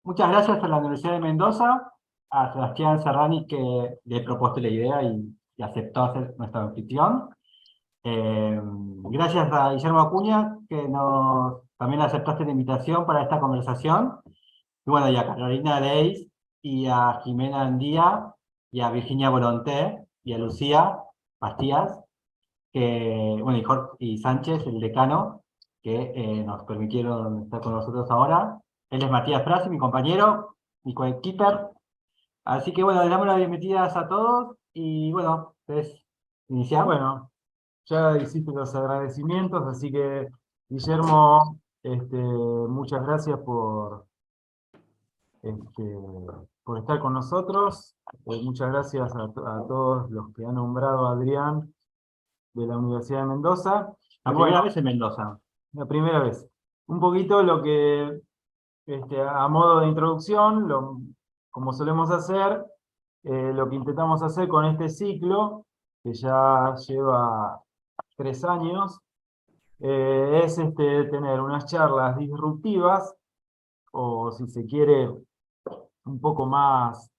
muchas gracias a la Universidad de Mendoza, a Sebastián Serrani que le he propuesto la idea y aceptó hacer nuestra anfitrión. Gracias a Guillermo Acuña que también aceptaste la invitación para esta conversación. Y bueno, y a Carolina Leis y a Jimena Andía y a Virginia Volonté y a Lucía Pastías bueno, y Sánchez, el decano, que nos permitieron estar con nosotros ahora. Él es Matías Frasi, mi compañero, mi coequiper. Así que bueno, le damos las bienvenidas a todos y bueno, pues iniciamos. Bueno, ya hiciste los agradecimientos, así que Guillermo, muchas gracias este, por estar con nosotros. Muchas gracias a todos los que ha nombrado Adrián de la Universidad de Mendoza. Y La bueno, primera vez en Mendoza. la primera vez. Un poquito lo que, a modo de introducción, como solemos hacer, lo que intentamos hacer con este ciclo, que ya lleva 3 años, es tener unas charlas disruptivas, o si se quiere, un poco más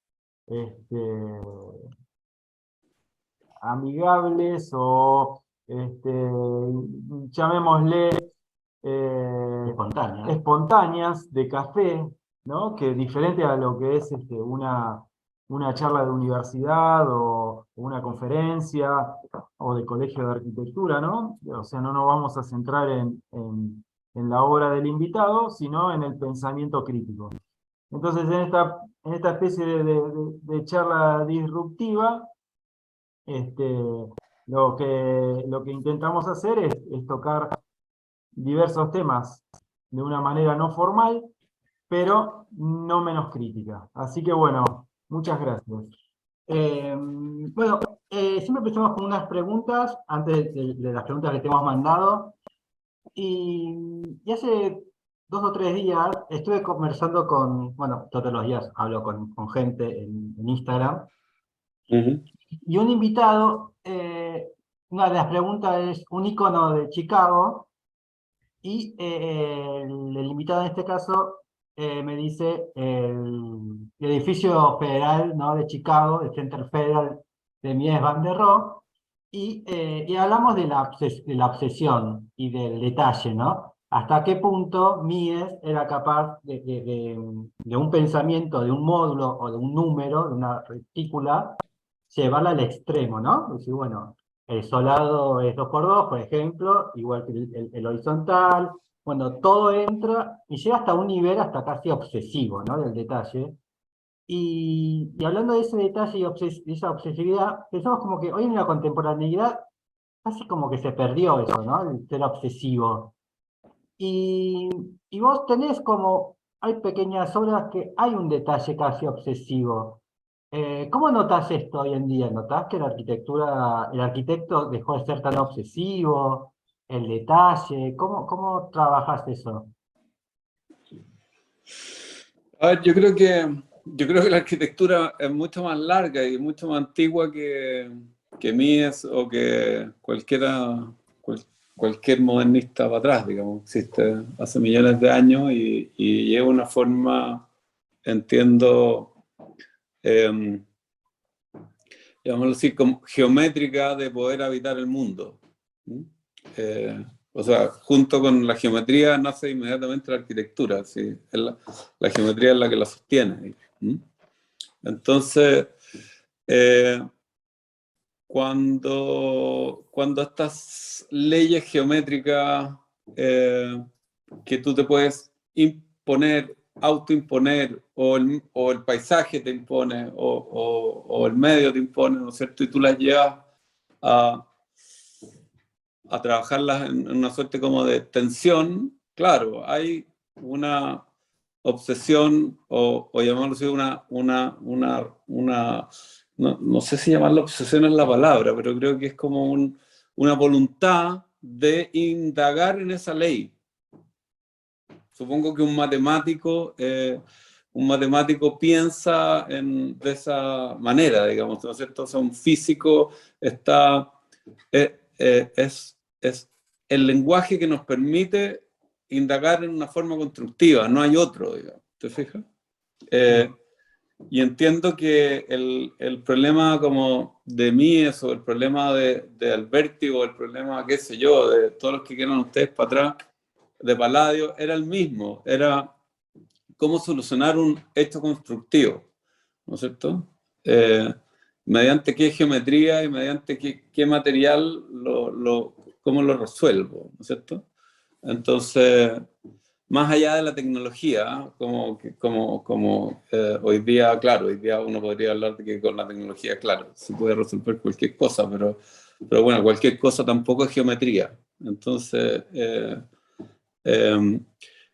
amigables o llamémosle Espontánea. espontáneas de café, ¿no? Que diferente a lo que es una charla de universidad o una conferencia o de colegio de arquitectura, ¿no? O sea, no nos vamos a centrar en la obra del invitado, sino en el pensamiento crítico. Entonces, en esta especie de charla disruptiva, este, lo que intentamos hacer es tocar diversos temas de una manera no formal, pero no menos crítica. Así que bueno, muchas gracias. Bueno, siempre empezamos con unas preguntas antes de las preguntas que te hemos mandado. Y hace 2 o 3 días estuve conversando bueno, todos los días hablo con gente en Instagram, Ujú. y un invitado, una de las preguntas es un icono de Chicago, y el invitado en este caso me dice el edificio federal, ¿no?, de Chicago, el Center Federal de Mies van der Rohe, y hablamos de la obsesión y del detalle, ¿no? Hasta qué punto Mies era capaz de un pensamiento, de un módulo o de un número, de una retícula, llevarla al extremo, ¿no? Decir, bueno, el solado es 2 por 2, por ejemplo, igual que el horizontal. Bueno, todo entra y llega hasta un nivel hasta casi obsesivo, ¿no? Del detalle. Y hablando de ese detalle y de esa obsesividad, pensamos como que hoy en la contemporaneidad casi como que se perdió eso, ¿no? El ser obsesivo. Y, y vos tenés como, hay pequeñas obras que hay un detalle casi obsesivo. ¿Cómo notás esto hoy en día? ¿Notás que el arquitecto dejó de ser tan obsesivo? ¿El detalle? ¿Cómo trabajás eso? A ver, yo creo que la arquitectura es mucho más larga y mucho más antigua que Mies o que cualquier modernista para atrás, digamos. Existe hace millones de años y lleva una forma, entiendo, eh, llamémoslo así, como geométrica de poder habitar el mundo. ¿Mm? O sea, junto con la geometría nace inmediatamente la arquitectura, ¿sí? La geometría es la que la sostiene. ¿Mm? Entonces, eh, cuando estas leyes geométricas que tú te puedes imponer, autoimponer, o el paisaje te impone, o el medio te impone, ¿no es cierto? Y tú las llevas a, a trabajarlas en una suerte como de tensión. Claro, hay una obsesión, o llamarlo así, no sé si llamarla obsesión es la palabra, pero creo que es como una voluntad de indagar en esa ley. Supongo que un matemático piensa de esa manera, digamos, ¿no es cierto? O sea, un físico es el lenguaje que nos permite indagar en una forma constructiva, no hay otro, digamos. ¿Te fijas? Y entiendo que el problema como de Mies, o el problema de Alberti, o el problema, qué sé yo, de todos los que quieran ustedes para atrás, de Palladio, era el mismo, era cómo solucionar un hecho constructivo, ¿no es cierto? Mediante qué geometría y mediante qué material cómo lo resuelvo, ¿no es cierto? Entonces, más allá de la tecnología, hoy día, claro, hoy día uno podría hablar de que con la tecnología, claro, se puede resolver cualquier cosa, pero bueno, cualquier cosa tampoco es geometría. Entonces,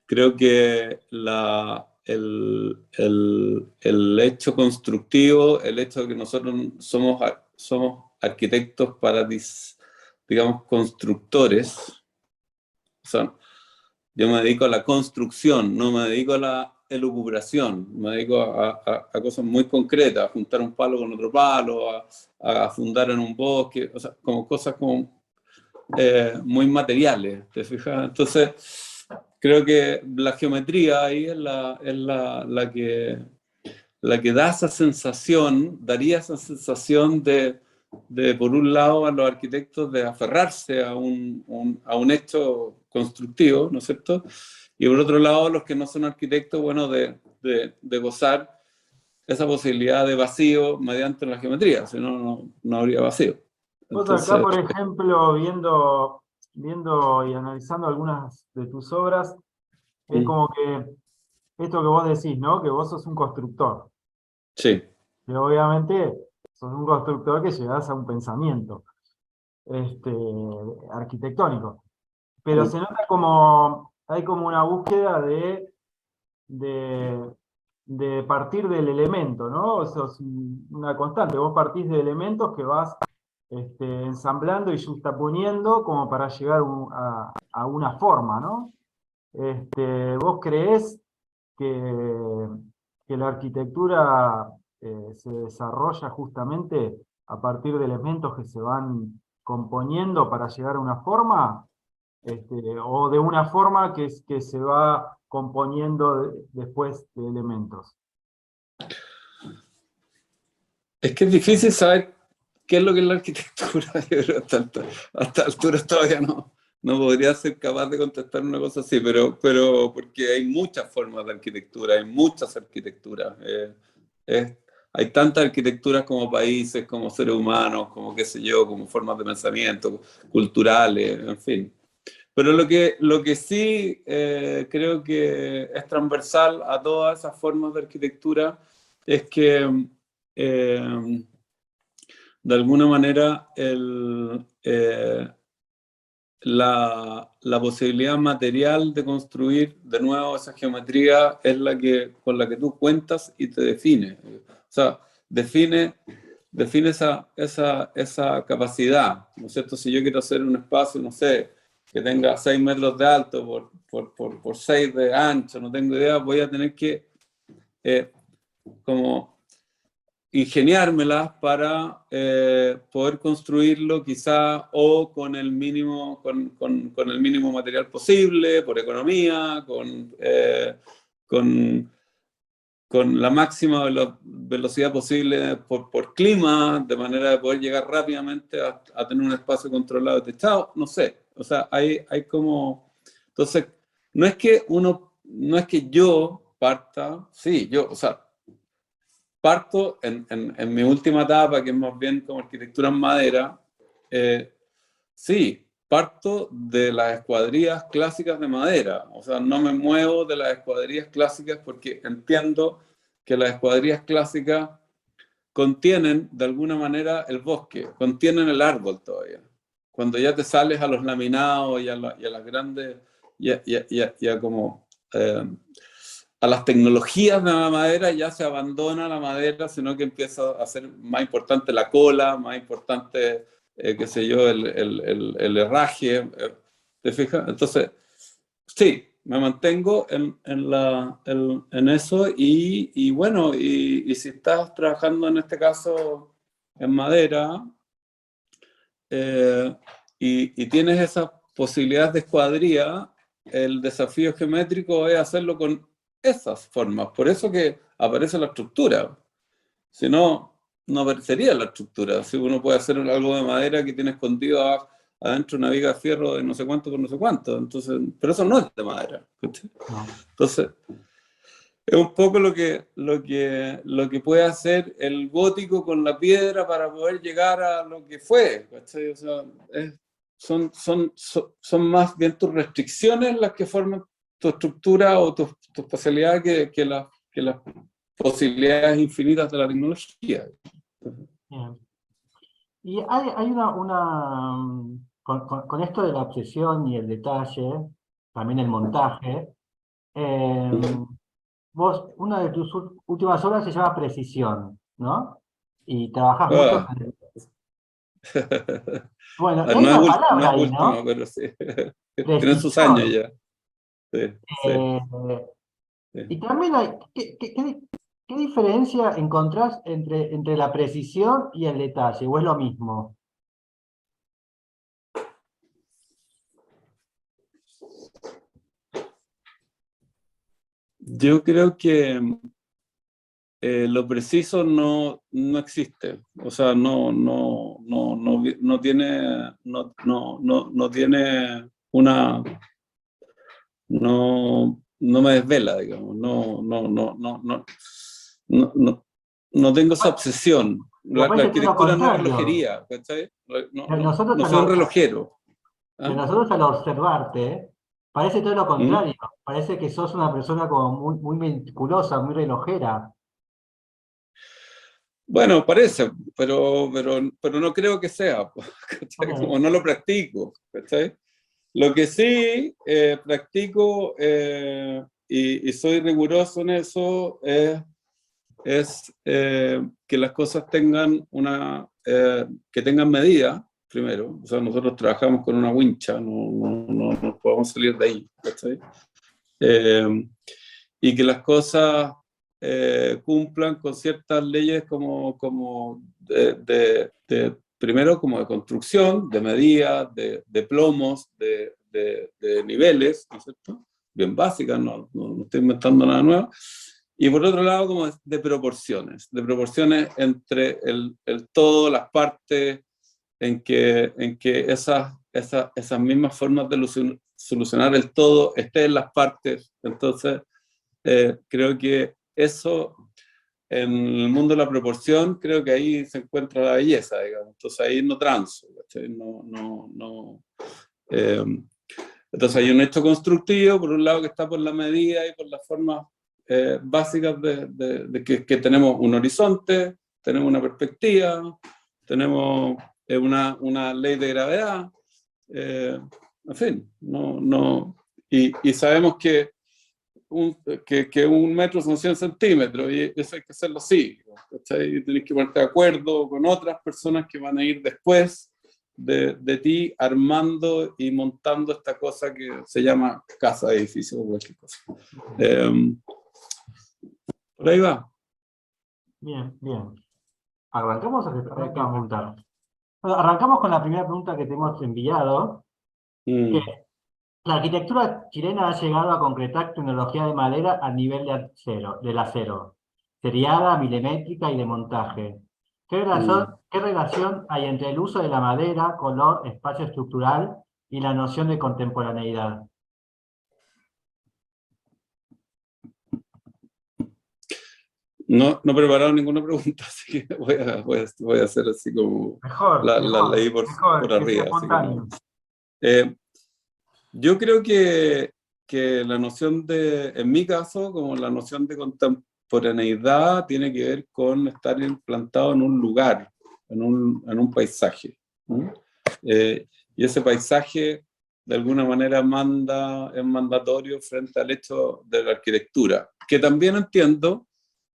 creo que el hecho constructivo, el hecho de que nosotros somos arquitectos para, digamos, constructores, o sea, yo me dedico a la construcción, no me dedico a la elucubración, me dedico a cosas muy concretas, a juntar un palo con otro palo, a fundar en un bosque, o sea, como cosas como muy materiales, ¿te fijas? Entonces, creo que la geometría ahí es la que da esa sensación, daría esa sensación de, por un lado, a los arquitectos de aferrarse a un hecho constructivo, ¿no es cierto? Y por otro lado, los que no son arquitectos, bueno, de gozar esa posibilidad de vacío mediante la geometría, si no, no habría vacío. Vos acá, Entonces, por ejemplo, viendo y analizando algunas de tus obras, es como que esto que vos decís, ¿no? Que vos sos un constructor. sí. Que obviamente sos un constructor que llegás a un pensamiento arquitectónico. Pero se nota como, hay como una búsqueda de, de partir del elemento, ¿no? Eso es una constante. Vos partís de elementos que vas ensamblando y juxtaponiendo como para llegar a una forma, ¿no? ¿Vos creés que la arquitectura se desarrolla justamente a partir de elementos que se van componiendo para llegar a una forma? ¿O de una forma que se va componiendo después de elementos? Es que es difícil saber qué es lo que es la arquitectura. Yo creo que hasta alturas todavía no podría ser capaz de contestar una cosa así, pero porque hay muchas formas de arquitectura, hay muchas arquitecturas. Hay tantas arquitecturas como países, como seres humanos, como qué sé yo, como formas de pensamiento, culturales, en fin. Pero lo que sí creo que es transversal a todas esas formas de arquitectura es que de alguna manera la posibilidad material de construir de nuevo esa geometría es con la que tú cuentas y te define. O sea, define esa capacidad, ¿no es cierto? Si yo quiero hacer un espacio, no sé, que tenga 6 metros de alto por 6 de ancho, no tengo idea, voy a tener que como ingeniármelas para poder construirlo quizá o con el mínimo, con el mínimo material posible, por economía, con la máxima velocidad posible por clima, de manera de poder llegar rápidamente a tener un espacio controlado y techado, no sé, o sea, hay como, entonces, no es que yo parta, sí, o sea, parto en mi última etapa, que es más bien como arquitectura en madera, sí, parto de las escuadrillas clásicas de madera, o sea, no me muevo de las escuadrillas clásicas porque entiendo que las escuadrillas clásicas contienen de alguna manera el bosque, contienen el árbol todavía. Cuando ya te sales a los laminados y a las grandes, y a como a las tecnologías de la madera, ya se abandona la madera, sino que empieza a ser más importante la cola, más importante, qué sé yo, el herraje, ¿te fijas? Entonces, sí, me mantengo en eso y bueno, y si estás trabajando en este caso en madera y tienes esas posibilidades de escuadría, el desafío geométrico es hacerlo con esas formas. Por eso que aparece la estructura. Si no, no aparecería la estructura. Si uno puede hacer algo de madera que tiene escondido adentro una viga de fierro de no sé cuánto por no sé cuánto. Entonces, pero eso no es de madera. No. Entonces, es un poco lo que puede hacer el gótico con la piedra para poder llegar a lo que fue. ¿Cachai? O sea, son más bien tus restricciones las que forman tu estructura o tu espacialidad que las posibilidades infinitas de la tecnología. Bien. Y hay con esto de la obsesión y el detalle, también el montaje, eh, vos, una de tus últimas obras se llama Precisión, ¿no? Y trabajás mucho Ah, con Bueno, y hay no una no palabra es ahí, última, ¿no? pero sí. Tienen sus años Precisión. ya. Sí, sí, Eh, sí. y también hay, ¿qué diferencia encontrás entre la precisión y el detalle? ¿O es lo mismo? Yo creo que lo preciso no existe. O sea, no tiene, no tiene una, no me desvela, digamos. No tengo esa obsesión. Pero La parece todo lo arquitectura no es contrario. relojería, ¿cachai? Nosotros No soy un relojero. pero ¿Ah? nosotros al observarte, parece todo lo ¿Mm? contrario. Parece que sos una persona como muy meticulosa, muy relojera. Bueno, parece, pero no creo que sea, ¿cachai? Como Ok. no lo practico, ¿cachai? Lo que sí practico y soy riguroso en eso es que las cosas tengan que tengan medida, primero. O sea, nosotros trabajamos con una wincha, no podemos salir de ahí, ¿cachai? Eh, y que las cosas cumplan con ciertas leyes como primero como de construcción, de medidas, de plomos, de niveles, ¿no es cierto? Bien básicas, no estoy inventando nada nuevo. Y por otro lado, como de proporciones entre el todo, las partes, en que esas mismas formas de solucionar el todo estén en las partes. Entonces, creo que eso, en el mundo de la proporción, creo que ahí se encuentra la belleza, digamos. Entonces ahí no transo, ¿cachai? Eh, entonces hay un hecho constructivo, por un lado, que está por la medida y por las formas básicas de que tenemos un horizonte, tenemos una perspectiva, tenemos una ley de gravedad, en fin, y sabemos que un metro son 100 centímetros y eso hay que hacerlo así, ¿cachai? Y tenés que ponerte de acuerdo con otras personas que van a ir después de ti armando y montando esta cosa que se llama casa, edificio o cualquier cosa. Eh, por ahí va. Bien, bien. ¿Arrancamos o te tenés que preguntar? Bueno, arrancamos con la primera pregunta que te hemos enviado, que Mm, la arquitectura chilena ha llegado a concretar tecnología de madera a nivel del acero, seriada, milimétrica y de montaje. mm. ¿Qué relación hay entre el uso de la madera, color, espacio estructural y la noción de contemporaneidad? No he preparado ninguna pregunta, así que voy a hacer así como Mejor, la mejor, leí por mejor, que sea arriba, así como... espontáneo. Eh, Yo creo que la noción en mi caso, como la noción de contemporaneidad, tiene que ver con estar implantado en un lugar, en un paisaje, ¿no? Y ese paisaje, de alguna manera, es mandatorio frente al hecho de la arquitectura, que también entiendo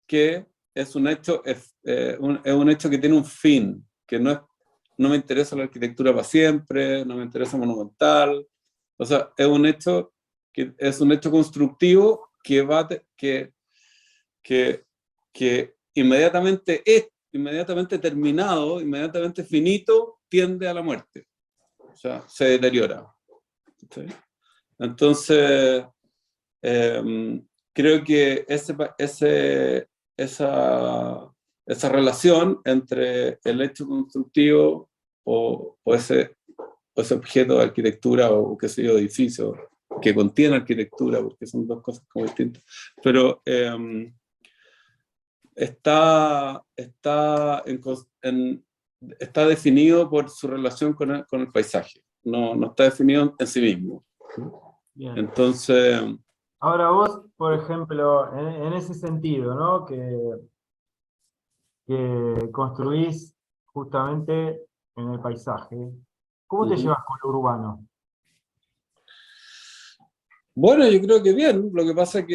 que es un hecho que tiene un fin, que no me interesa la arquitectura para siempre, no me interesa monumental. O sea, es un hecho constructivo que inmediatamente terminado, inmediatamente finito, tiende a la muerte. O sea, se deteriora. ¿Sí? Entonces, creo que esa relación entre el hecho constructivo o ese objeto de arquitectura o qué sé yo, edificio que contiene arquitectura, porque son dos cosas como distintas, pero está definido por su relación con el paisaje, no está definido en sí mismo. Bien. Entonces, Ahora vos, por ejemplo, en ese sentido, ¿no? Que construís justamente en el paisaje, ¿cómo te llevas con lo urbano? bueno, yo creo que bien, lo que pasa es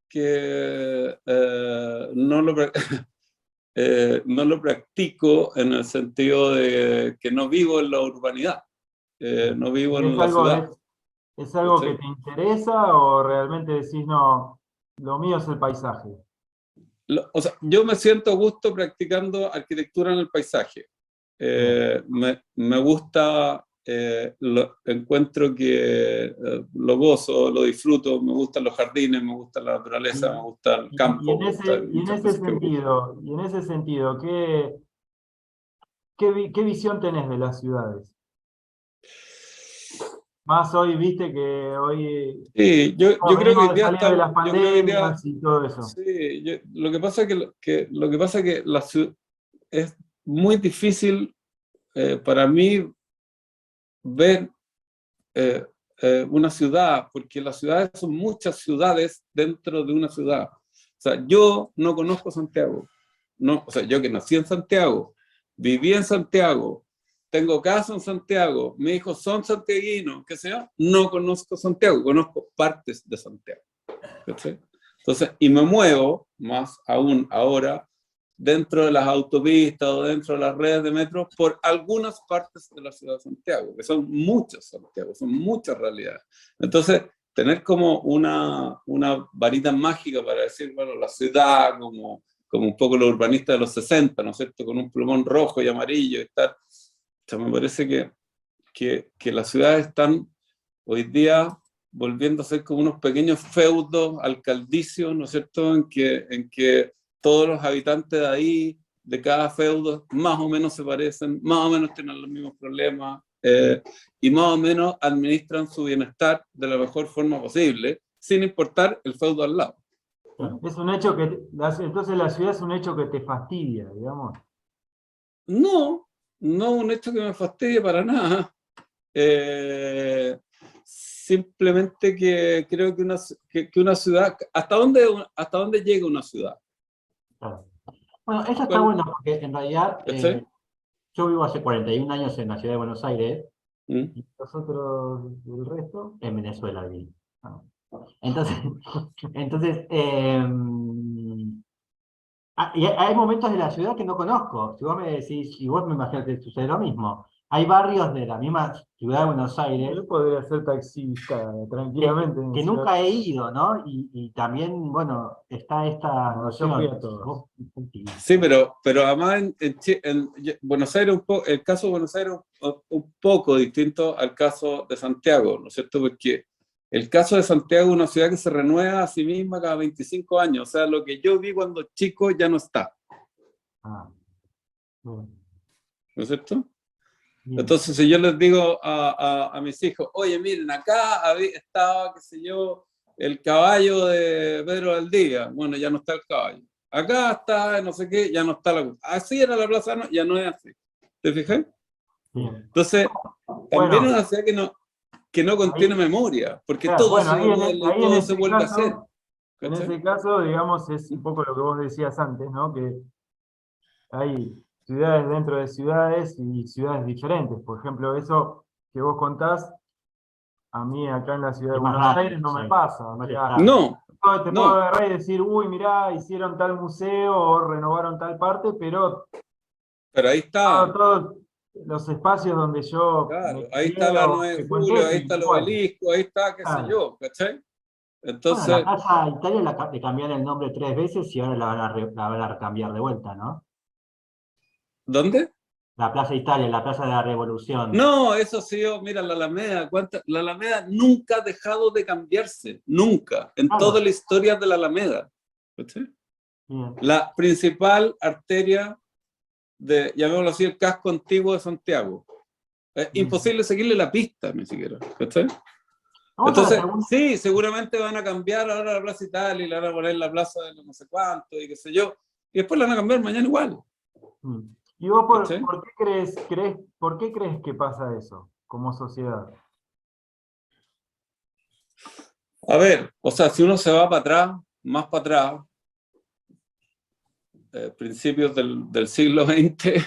que no lo practico en el sentido de que no vivo en la urbanidad, no vivo ¿Y en la ciudad. es algo que ¿Cachai? te interesa o realmente decís, no, lo mío es el paisaje? O sea, yo me siento a gusto practicando arquitectura en el paisaje. Me gusta, encuentro que lo gozo, lo disfruto, me gustan los jardines, me gusta la naturaleza, me gusta el campo, me gustan muchas cosas que me gustan. Y en ese sentido, qué visión tenés de las ciudades? Más hoy, viste que hoy Sí, yo creo que hoy venimos de día salir de las yo creo que hoy día, pandemias y todo eso. sí, lo que pasa es lo que pasa es que es muy difícil para mí ver eh, una ciudad, porque las ciudades son muchas ciudades dentro de una ciudad. O sea, yo no conozco Santiago. No, o sea, yo que nací en Santiago, viví en Santiago, tengo casa en Santiago, mis hijos son santiaguinos, qué sé yo, no conozco Santiago, conozco partes de Santiago. ¿Cachai? Entonces, y me muevo más aún ahora dentro de las autopistas o dentro de las redes de metro por algunas partes de la ciudad de Santiago, que son muchas Santiago, son muchas realidades. Entonces, tener como una varita mágica para decir, bueno, la ciudad como un poco los urbanistas de los 60, ¿no es cierto?, con un plumón rojo y amarillo y tal. O sea, me parece que las ciudades están hoy día volviendo a ser como unos pequeños feudos alcaldicios, ¿no es cierto?, en que todos los habitantes de ahí, de cada feudo, más o menos se parecen, más o menos tienen los mismos problemas, y más o menos administran su bienestar de la mejor forma posible, sin importar el feudo al lado. Es un hecho entonces la ciudad es un hecho que te fastidia, digamos. No, no un hecho que me fastidie para nada. Simplemente que creo que una ciudad, ¿hasta dónde llega una ciudad? Claro. Bueno, eso está ¿Cuál? bueno porque en realidad ¿Cachai? yo vivo hace 41 años en la ciudad de Buenos Aires ¿Mm? y nosotros, el resto, en Venezuela viví. Ah. Entonces, entonces y hay momentos de la ciudad que no conozco. Si vos me decís, y vos me imagino que sucede lo mismo. Hay barrios de la misma ciudad de Buenos Aires Yo podría ser taxista tranquilamente en que ciudad. nunca he ido, ¿no? Y también, bueno, está esta No, yo fui noción. a todos. Sí, pero además en Buenos Aires, el caso de Buenos Aires es un poco distinto al caso de Santiago, ¿no es cierto? Porque el caso de Santiago es una ciudad que se renueva a sí misma cada 25 años, o sea, lo que yo vi cuando chico ya no está, Ah, bueno, ¿no es cierto? bien. Entonces, si yo les digo a mis hijos, oye, miren, acá estaba, qué sé yo, el caballo de Pedro Valdivia, bueno, ya no está el caballo. Acá está, no sé qué, ya no está la... Así era la plaza, no, ya no es así. ¿Te fijas? Bien. Entonces, también es Bueno, una ciudad que no contiene ahí, memoria, porque claro, todo bueno, se remueve y todo se vuelve a hacer. en ¿Cachai? ese caso, digamos, es un poco lo que vos decías antes, ¿no? Que hay ciudades dentro de ciudades y ciudades diferentes. Por ejemplo, eso que vos contás, a mí acá en la ciudad de Es más Buenos rápido, Aires no me sí, pasa. O más sea, estable. No, te puedo no. agarrar y decir, uy, mirá, hicieron tal museo o renovaron tal parte, pero Pero ahí está, todos los espacios donde yo me claro, ahí está crié la o 9 de julio, frecuenté ahí está siguen el igual. obelisco, ahí está, qué sé Claro. yo, ¿cachai? Bueno, la Entonces, Plaza Italia le cambiaron el nombre 3 veces y ahora la van a cambiar de vuelta, ¿no? ¿dónde? La Plaza Italia, la Plaza de la Revolución. No, eso sí, mira, la Alameda, la Alameda nunca ha dejado de cambiarse, nunca, en Claro. toda la historia de la Alameda. ¿Sí? Bien. La principal arteria de, llamémoslo así, el casco antiguo de Santiago. Es imposible seguirle la pista, ni siquiera. ¿Sí? Vamos a la Entonces, segunda. sí, seguramente van a cambiar ahora la Plaza Italia y le van a poner la plaza de no sé cuánto y qué sé yo, y después la van a cambiar mañana igual. ¿Y vos ¿Sí? por qué crees que pasa eso como sociedad? A ver, o sea, si uno se va para atrás, más para atrás, principios del siglo XX,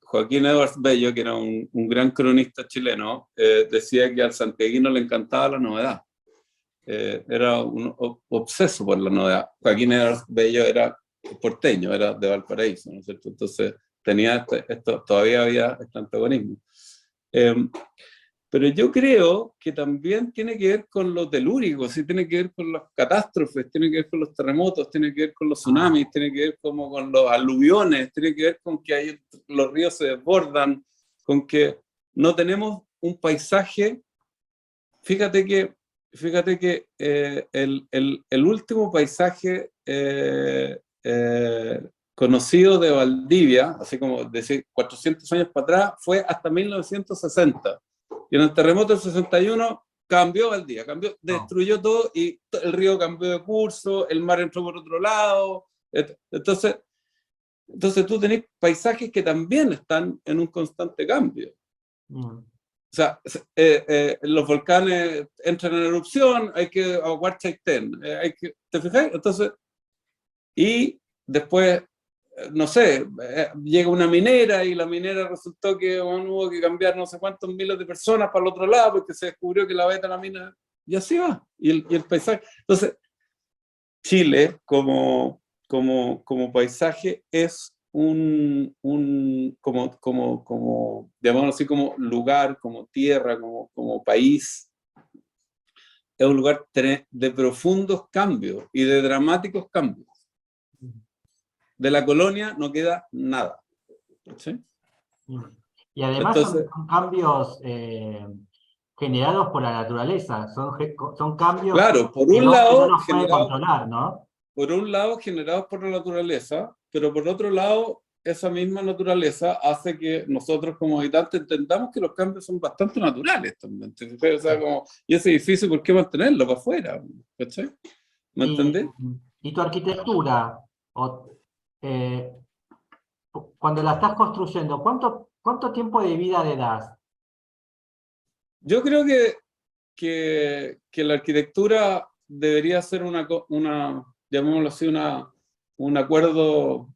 Joaquín Edwards Bello, que era un gran cronista chileno, decía que al santiaguino le encantaba la novedad. Era un obseso por la novedad. Joaquín Edwards Bello era porteño, era de Valparaíso, ¿no es cierto? Entonces tenía todavía había este antagonismo. Pero yo creo que también tiene que ver con lo telúrico, ¿sí? Tiene que ver con las catástrofes, tiene que ver con los terremotos, tiene que ver con los tsunamis, tiene que ver como con los aluviones, tiene que ver con que los ríos se desbordan, con que no tenemos un paisaje. Fíjate que el último paisaje conocido de Valdivia, así como decir 400 años para atrás, fue hasta 1960. Y en el terremoto del 61 cambió Valdivia, destruyó todo y el río cambió de curso, el mar entró por otro lado. Entonces tú tenés paisajes que también están en un constante cambio. O sea, los volcanes entran en erupción, hay que aguardar Chaitén, ¿te fijas? Entonces, y después, no sé, llega una minera y la minera resultó que hubo que cambiar no sé cuántos miles de personas para el otro lado porque se descubrió que la beta de la mina, y así va, y el paisaje. Entonces, Chile como paisaje es como llamémoslo así, como lugar, como tierra, como país, es un lugar de profundos cambios y de dramáticos cambios. De la colonia no queda nada. ¿Sí? Y además entonces, son cambios generados por la naturaleza, son cambios claro, por que un no lado, los puede controlar, ¿no? por un lado generados por la naturaleza, pero por otro lado, esa misma naturaleza hace que nosotros como habitantes entendamos que los cambios son bastante naturales también. O sea, y ese edificio, ¿por qué mantenerlo para afuera? ¿Cachai? ¿Me entendés? Y tu arquitectura, cuando la estás construyendo, ¿cuánto tiempo de vida le das? Yo creo que la arquitectura debería ser llamémoslo así, un acuerdo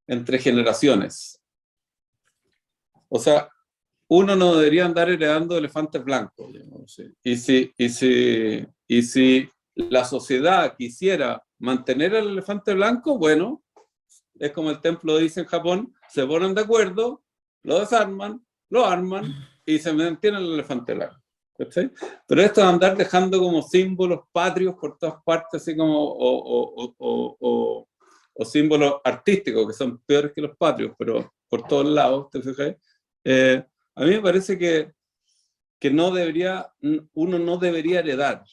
entre generaciones. O sea, uno no debería andar heredando elefantes blancos. Y si la sociedad quisiera mantener el elefante blanco, bueno, es como el templo dice en Japón, se ponen de acuerdo, lo desarman, lo arman y se mantiene el elefante blanco. ¿Sí? Pero esto de andar dejando como símbolos patrios por todas partes, así como, o símbolos artísticos que son peores que los patrios, pero por todos lados, ¿te fijas? A mí me parece que uno no debería heredar.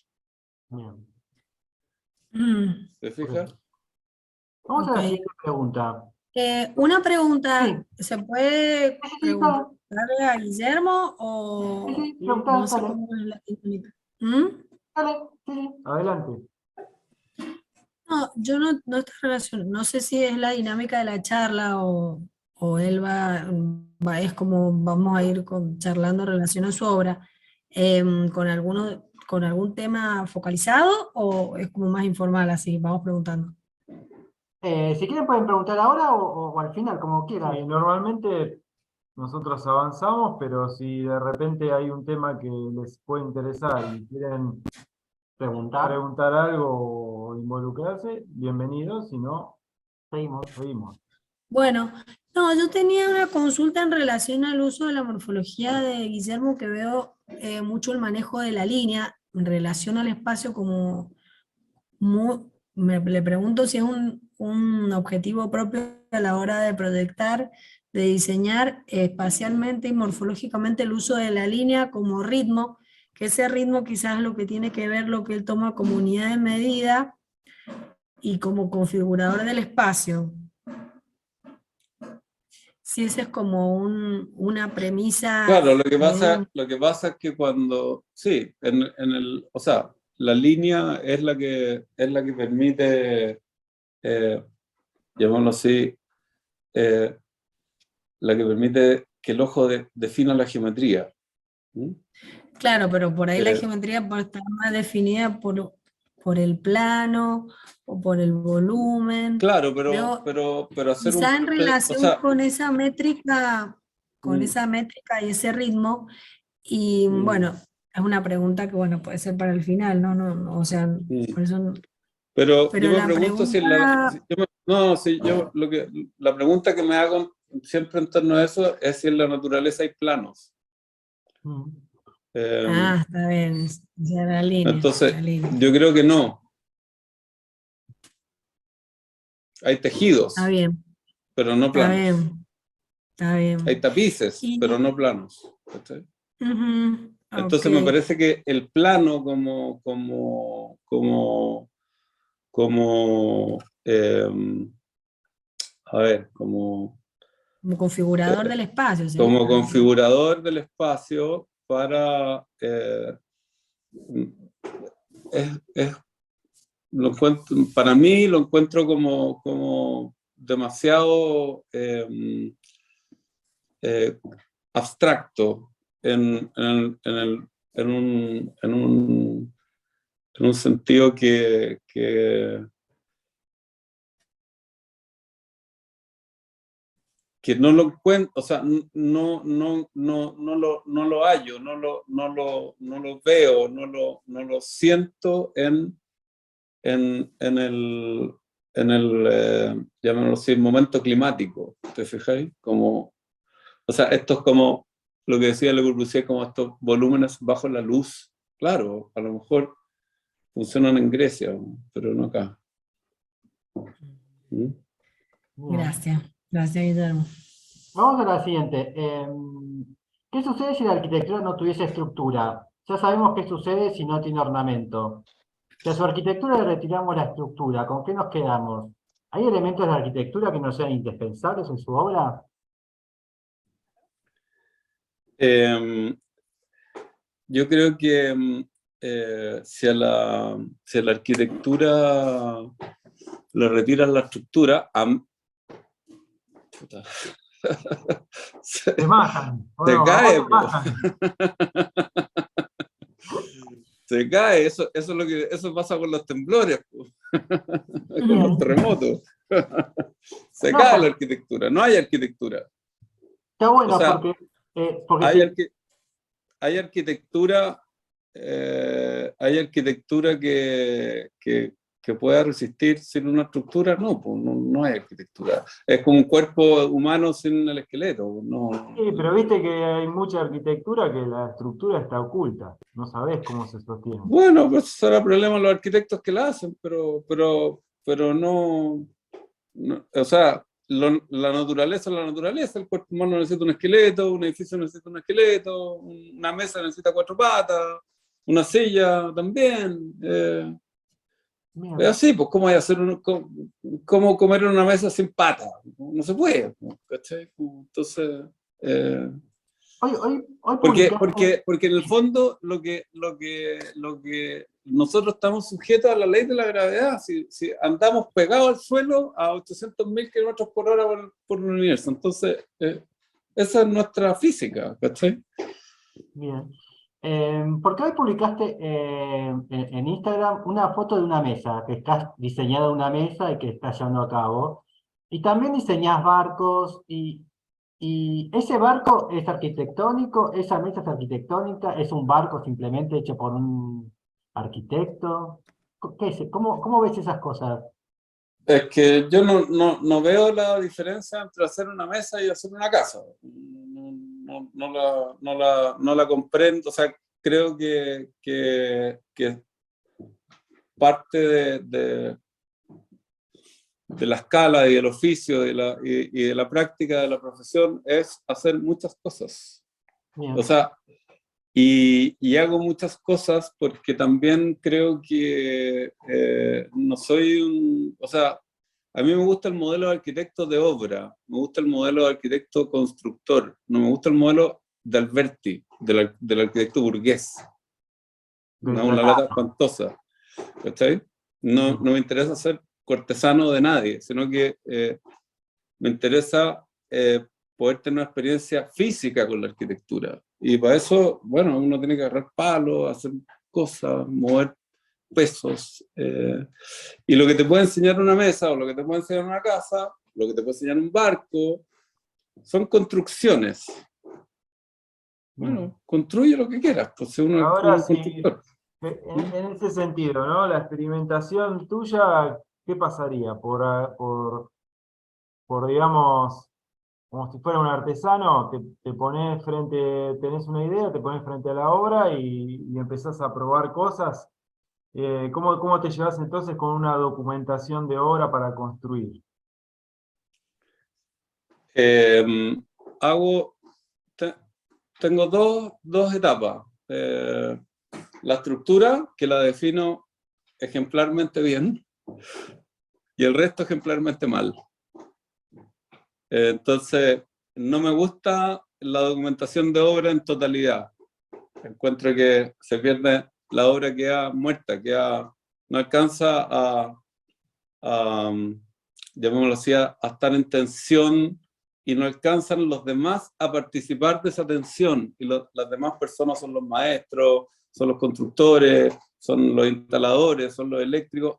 ¿Te fijas? Vamos a la siguiente pregunta. Una pregunta, Sí. ¿se puede Sí, preguntarle a Guillermo o Sí, no sé cómo es la dinámica? Dale, sí. Adelante. No, yo no estoy relacionado, no sé si es la dinámica de la charla o él es como vamos a ir charlando en relación a su obra, con algún tema focalizado o es como más informal así, vamos preguntando. Si quieren pueden preguntar ahora o al final, como quieran. Sí, normalmente nosotros avanzamos, pero si de repente hay un tema que les puede interesar y quieren preguntar algo o involucrarse, bienvenidos, si no, seguimos. Bueno, no, yo tenía una consulta en relación al uso de la morfología de Guillermo, que veo mucho el manejo de la línea en relación al espacio como le pregunto si es un objetivo propio a la hora de proyectar, de diseñar espacialmente y morfológicamente el uso de la línea como ritmo, que ese ritmo quizás es lo que tiene que ver lo que él toma como unidad de medida y como configurador del espacio. Si esa es como una premisa Claro, de lo que pasa es que cuando, sí, o sea, la línea es la que permite, llamémoslo así, la que permite que el ojo defina la geometría. ¿Mm? claro, pero por ahí la Eh, geometría puede estar más definida por el plano o por el volumen. claro, Veo, pero hacer quizá en o relación sea, con mm, esa métrica y ese ritmo, y mm, bueno, es una pregunta que bueno, puede ser para el final, o sea, mm. por eso, Pero yo pero me la pregunto si pregunta, no, si yo la pregunta que me hago siempre en torno a eso es si en la naturaleza hay planos. Eh, está bien, es la línea, entonces, la línea. yo creo que no. Hay Está tejidos, bien, pero no está planos. bien, está Hay bien. tapices, pero Y, no planos. ¿Cachai? ok. Entonces me parece que el plano como a ver, Como configurador del espacio como sería. configurador del espacio para es para mí lo encuentro como demasiado eh, abstracto en un sentido que no lo encuentro, o sea, no lo hallo, no lo veo, no lo siento en el llamémoslo así, momento climático, ¿te fijáis? O sea, esto es como lo que decía Le Corbusier, como estos volúmenes bajo la luz. Claro, a lo mejor funcionan en Grecia, pero no acá. ¿Mm? Bien. Gracias, gracias Guillermo. Vamos a la siguiente. ¿Qué sucede si la arquitectura no tuviese estructura? Ya sabemos qué sucede si no tiene ornamento. Si a su arquitectura le retiramos la estructura, ¿con qué nos quedamos? ¿Hay elementos de la arquitectura que no sean indispensables en su obra? Eh, yo creo que si a la arquitectura le retiras la estructura, puta, se, Te matan, ¿o se no? A vos cae, te po. matan. Se cae, eso pasa con los temblores, po. Con los Bien. terremotos. Se No, cae la pues, arquitectura, no hay arquitectura. está O bueno sea, porque hay, sí. arqui- hay arquitectura, que pueda resistir sin una estructura, no, pues no hay arquitectura. Es como un cuerpo humano sin el esqueleto, no. Sí, pero viste que hay mucha arquitectura que la estructura está oculta. No sabés cómo se sostiene. Bueno, pues será problema de los arquitectos que la hacen, pero no, o sea, la naturaleza es la naturaleza, el cuerpo humano necesita un esqueleto, un edificio necesita un esqueleto, una mesa necesita cuatro patas, una silla también. Es Bien. así, pues, ¿cómo hay hacer cómo comer en una mesa sin patas? No se puede, ¿cachai? Entonces, eh, Hoy publicaste. porque en el fondo lo que nosotros estamos sujetos a la ley de la gravedad, si andamos pegados al suelo a 800.000 kilómetros por hora por el universo, entonces esa es nuestra física, ¿cachai? Bien. Porque hoy publicaste en Instagram una foto de una mesa, que estás diseñada una mesa y que estás llevando a cabo. Y también diseñás barcos y ese barco es arquitectónico, esa mesa es arquitectónica, es un barco simplemente hecho por un arquitecto. ¿Qué es? ¿Cómo ves esas cosas? Es que yo no veo la diferencia entre hacer una mesa y hacer una casa. No la comprendo. O sea, creo que parte la escala y del oficio y de la práctica de la profesión es hacer muchas cosas. Bien. O sea, y hago muchas cosas porque también creo que no soy o sea, a mí me gusta el modelo de arquitecto de obra, me gusta el modelo de arquitecto constructor, no me gusta el modelo de Alberti, del arquitecto burgués. Me da una lata espantosa, ¿cachai? No me interesa ser cortesano de nadie, sino que me interesa poder tener una experiencia física con la arquitectura. Y para eso, bueno, uno tiene que agarrar palos, hacer cosas, mover pesos. Y lo que te puede enseñar una mesa, o lo que te puede enseñar una casa, lo que te puede enseñar un barco, son construcciones. Bueno, construye lo que quieras, pues uno es Ahora un sí, constructor. en ese sentido, ¿no? La experimentación tuya, ¿qué pasaría? Por digamos, como si fuera un artesano, te pones frente, tenés una idea, te pones frente a la obra y empezás a probar cosas. ¿Cómo te llevas entonces con una documentación de obra para construir? Tengo dos etapas. La estructura, que la defino ejemplarmente bien, y el resto ejemplarmente mal. Entonces, no me gusta la documentación de obra en totalidad. Encuentro que se pierde, la obra queda muerta, no alcanza llamémoslo así, a estar en tensión, y no alcanzan los demás a participar de esa tensión. Y las demás personas son los maestros, son los constructores, son los instaladores, son los eléctricos,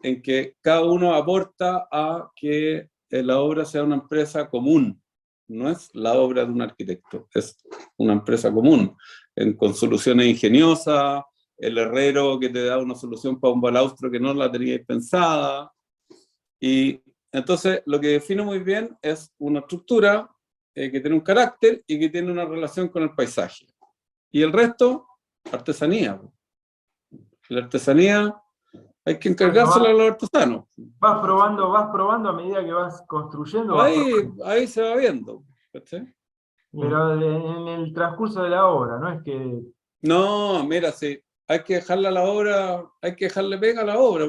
en que cada uno aporta a que la obra sea una empresa común. No es la obra de un arquitecto, es una empresa común, con soluciones ingeniosas, el herrero que te da una solución para un balaustro que no la teníais pensada. Y entonces lo que defino muy bien es una estructura que tiene un carácter y que tiene una relación con el paisaje. Y el resto, artesanía. La artesanía hay que encargársela a los artesanos. Vas probando a medida que vas construyendo. Ahí se va viendo. ¿Cachai? Pero en el transcurso de la obra, no es que... No, mira, sí, hay que dejarle a la obra, hay que dejarle pega a la obra,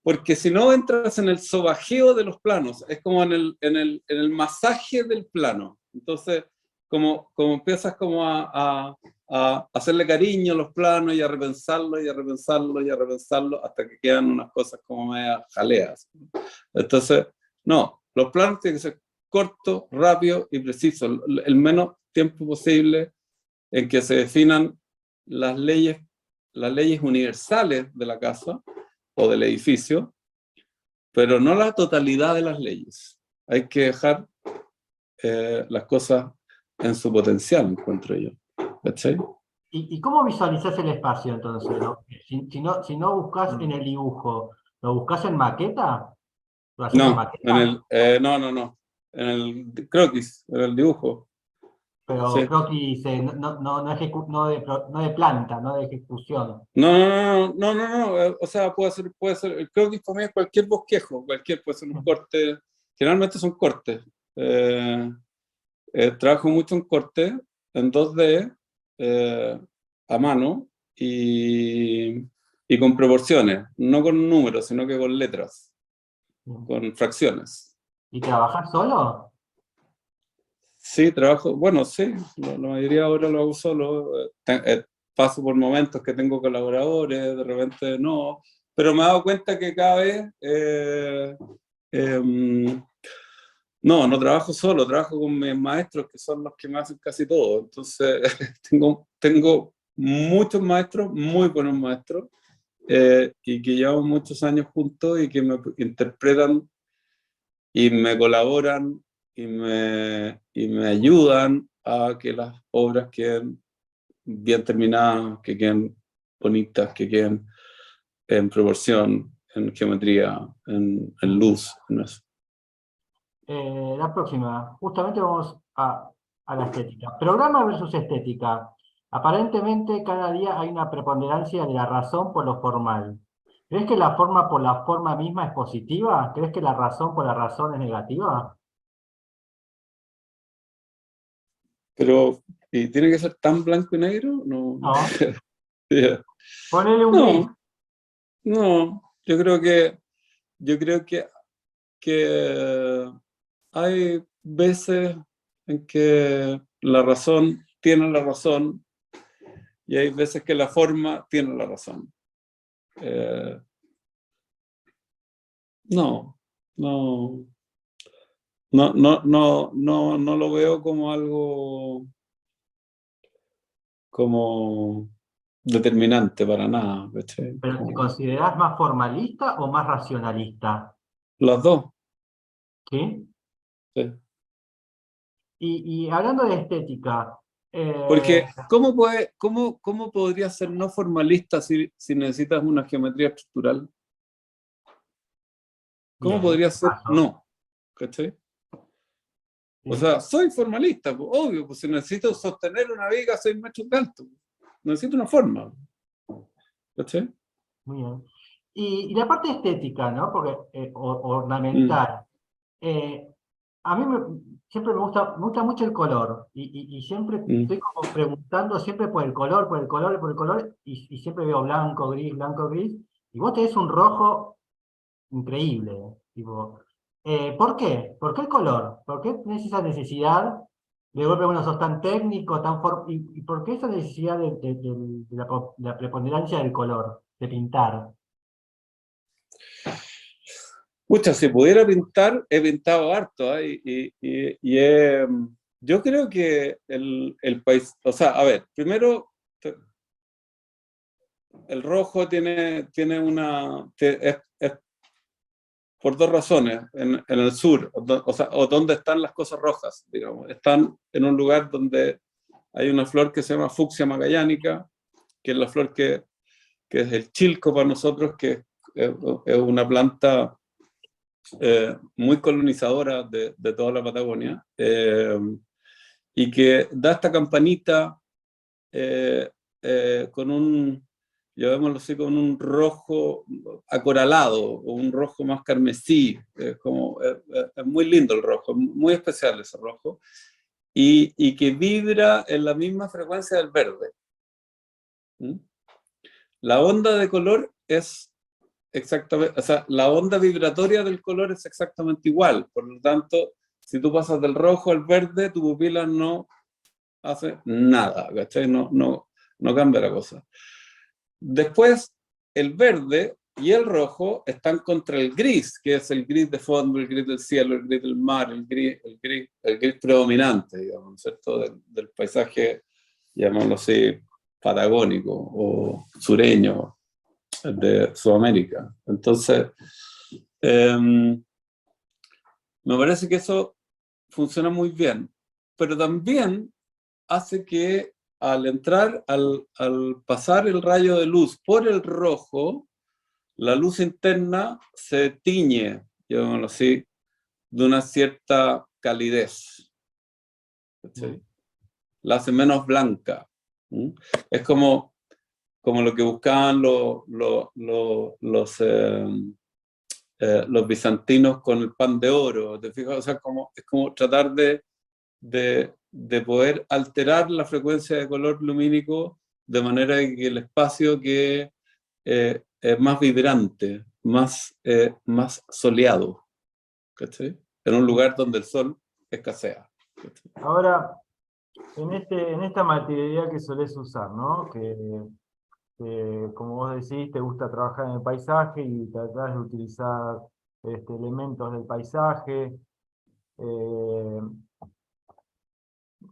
porque si no entras en el sobajeo de los planos, es como en el masaje del plano. Entonces, como empiezas como a hacerle cariño a los planos y a repensarlo y a repensarlo y a repensarlo hasta que quedan unas cosas como media jaleas. Entonces, no, los planos tienen que ser cortos, rápidos y precisos, el menos tiempo posible en que se definan las leyes universales de la casa o del edificio, pero no la totalidad de las leyes. Hay que dejar las cosas en su potencial, encuentro yo. ¿Cachai? ¿Y cómo visualizás el espacio entonces? ¿No? Si no buscas en el dibujo, ¿lo buscas en maqueta? ¿Lo haces en maqueta? No. En el croquis, en el dibujo. Pero Sí. croquis no de planta, no de ejecución. No. O sea, puede ser, el croquis para mí es cualquier bosquejo, puede ser un corte, generalmente son cortes. Trabajo mucho en corte, en 2D, a mano, y con proporciones, no con números, sino que con letras, con fracciones. ¿Y trabajás solo? Sí, trabajo, bueno, sí, la mayoría ahora lo hago solo. Paso por momentos que tengo colaboradores, de repente no, pero me he dado cuenta que cada vez no trabajo solo, trabajo con mis maestros, que son los que me hacen casi todo. Entonces tengo muchos maestros, muy buenos maestros, y que llevamos muchos años juntos y que me interpretan y me colaboran y me ayudan a que las obras queden bien terminadas, que queden bonitas, que queden en proporción, en geometría, en luz, en eso. La próxima, justamente vamos a la estética. Programa versus estética. Aparentemente cada día hay una preponderancia de la razón por lo formal. ¿Crees que la forma por la forma misma es positiva? ¿Crees que la razón por la razón es negativa? Pero, ¿y tiene que ser tan blanco y negro? No, no No. creo. Yeah. Ponele un gris. No, no, yo creo que hay veces en que la razón tiene la razón y hay veces que la forma tiene la razón. Eh, no, no, no lo veo como algo como determinante para nada, ¿cachai? ¿Pero te Como considerás más formalista o más racionalista? las dos, ¿Sí? sí. Y hablando de estética, Porque, ¿cómo podría ser no formalista si necesitas una geometría estructural? ¿Cómo bien, podría ser paso. no? ¿Cachai? O Sí, sea, soy formalista, pues, obvio, pues si necesito sostener una viga 6 metros de alto, necesito una forma. ¿Cachai? muy bien. Y la parte estética, ¿no? Porque Mm, ornamental. Eh, a mí siempre me gusta mucho el color y siempre mm. estoy como preguntando siempre por el color, por el color, por el color y siempre veo blanco, gris y vos tenés un rojo increíble. Tipo, ¿por qué? ¿Por qué el color? ¿Por qué tenés esa necesidad de golpe, bueno, sos tan técnico, y por qué esa necesidad de la preponderancia del color, de pintar? Pucha, si pudiera pintar, he pintado harto, ¿eh? Yo creo que el país, o sea, a ver, primero, el rojo tiene es por dos razones, en el sur, o sea, o donde están las cosas rojas, digamos, están en un lugar donde hay una flor que se llama fucsia magallánica, que es la flor que es el chilco para nosotros, que es una planta muy colonizadora de toda la Patagonia, y que da esta campanita eh, con un, llamémoslo así, con un rojo acoralado, o un rojo más carmesí, es muy lindo el rojo, muy especial ese rojo, y que vibra en la misma frecuencia del verde. ¿Mm? La onda de color es exactamente, o sea, la onda vibratoria del color es exactamente igual. Por lo tanto, si tú pasas del rojo al verde, tu pupila no hace nada, ¿cachai? No cambia la cosa. Después, el verde y el rojo están contra el gris, que es el gris de fondo, el gris del cielo, el gris del mar, el gris predominante, digamos, ¿cierto? Del paisaje, llamémoslo así, patagónico o sureño de Sudamérica. Entonces, me parece que eso funciona muy bien, pero también hace que al pasar el rayo de luz por el rojo, la luz interna se tiñe, llamémoslo así, de una cierta calidez. Mm. ¿Cachai? La hace menos blanca. ¿Mm? Es como lo que buscaban los bizantinos con el pan de oro, ¿te fijas? O sea, es como tratar de poder alterar la frecuencia de color lumínico de manera que el espacio que es más vibrante, más soleado, ¿cachai? En un lugar donde el sol escasea. ¿Cachai? Ahora, en esta materialidad que solés usar, ¿no? Como vos decís, te gusta trabajar en el paisaje y tratás de utilizar elementos del paisaje, eh,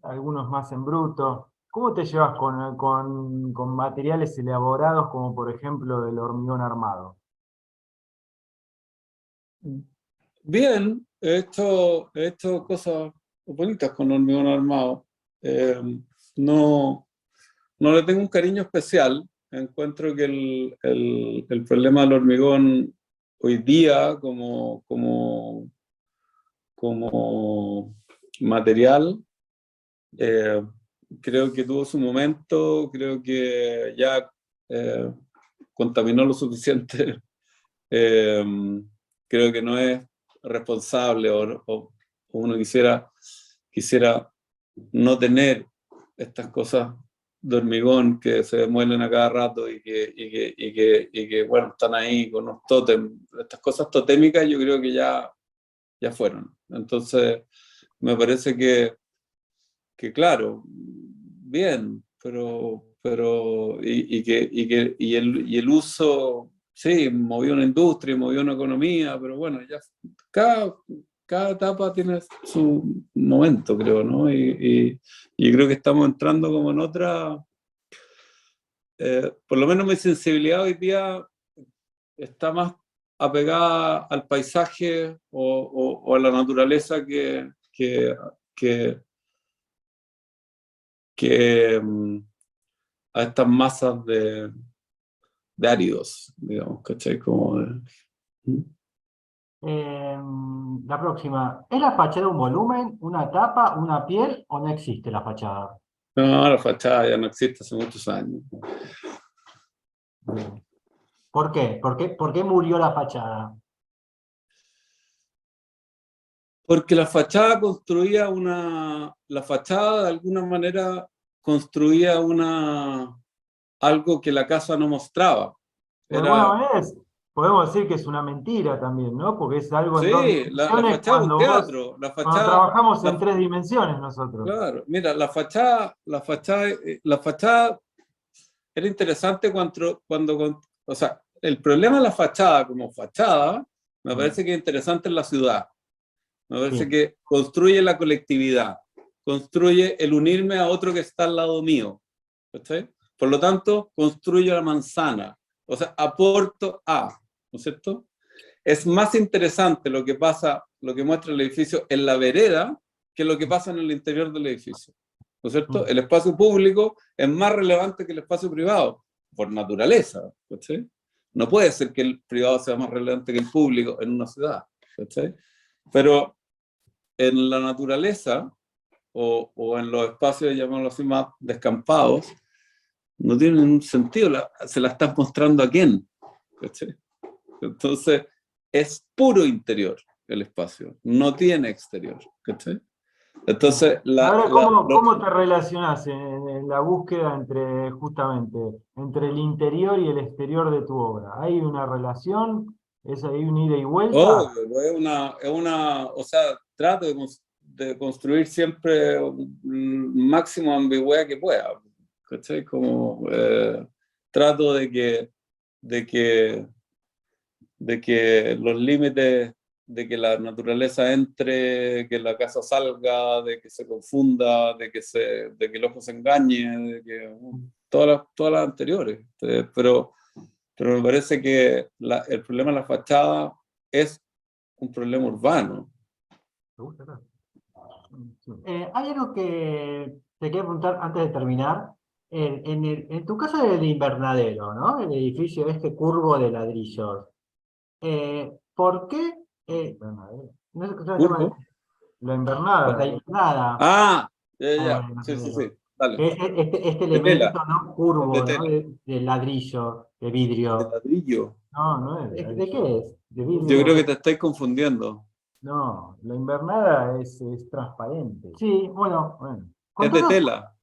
algunos más en bruto. ¿Cómo te llevas con materiales elaborados como por ejemplo el hormigón armado? Bien, he hecho cosas bonitas con hormigón armado. Eh, no, no le tengo un cariño especial. Encuentro que el problema del hormigón hoy día como material, eh, creo que tuvo su momento, creo que ya contaminó lo suficiente creo que no es responsable o uno quisiera no tener estas cosas de hormigón que se muelen a cada rato y que bueno, están ahí con unos tótems. Estas cosas totémicas yo creo que ya fueron. Entonces, me parece que claro, bien, y el uso, sí, movió una industria, movió una economía, pero bueno, ya cada etapa tiene su momento, creo, ¿no? Y creo que estamos entrando como en otra, por lo menos mi sensibilidad hoy día está más apegada al paisaje o a la naturaleza que a estas masas de áridos, digamos, ¿cachai? La próxima, ¿es la fachada un volumen, una tapa, una piel o no existe la fachada? No, la fachada ya no existe hace muchos años. ¿Por qué? ¿Por qué murió la fachada? Porque la fachada de alguna manera construía algo que la casa no mostraba. De alguna manera podemos decir que es una mentira también, ¿no? Porque es algo en dos Sí, la dimensiones fachada es un teatro. cuando trabajamos en tres dimensiones nosotros. Claro, mira, la fachada era interesante o sea, el problema de la fachada como fachada, me parece que es interesante en la ciudad. Me parece que construye la colectividad, construye el unirme a otro que está al lado mío. ¿Sí? Por lo tanto, construye la manzana. O sea, aporto a, ¿no es cierto? Es más interesante lo que muestra el edificio en la vereda que lo que pasa en el interior del edificio. ¿No es cierto? El espacio público es más relevante que el espacio privado, por naturaleza. ¿Sí? No puede ser que el privado sea más relevante que el público en una ciudad. ¿Sí? Pero en la naturaleza o en los espacios, llamémoslo así, más descampados, no tiene ningún sentido. Se la estás mostrando a quién. ¿Cachai? Entonces, es puro interior el espacio, no tiene exterior. ¿Cachai? Entonces, ahora, ¿cómo te relacionás en la búsqueda entre el interior y el exterior de tu obra? ¿Hay una relación? ¿Es ahí un ida y vuelta? O sea, trato de construir siempre un máximo de ambigüedad que pueda. ¿Cachai? Trato de que los límites, de que la naturaleza entre, que la casa salga, de que se confunda, de que el ojo se engañe, todas las anteriores. Pero me parece que el problema de la fachada es un problema urbano. Hay algo que te quiero preguntar antes de terminar. En tu casa del invernadero, ¿no? El edificio curvo de ladrillos. ¿Por qué? No sé cómo se llama. La invernada. La invernada. Ah, ya. Sí. Dale. Este elemento, ¿no? Curvo, De ¿no? De ladrillo, de vidrio. ¿De ladrillo? No es. ¿De qué es? ¿De vidrio? Yo creo que te estáis confundiendo. No, la invernada es transparente. Sí, bueno. Es de tela.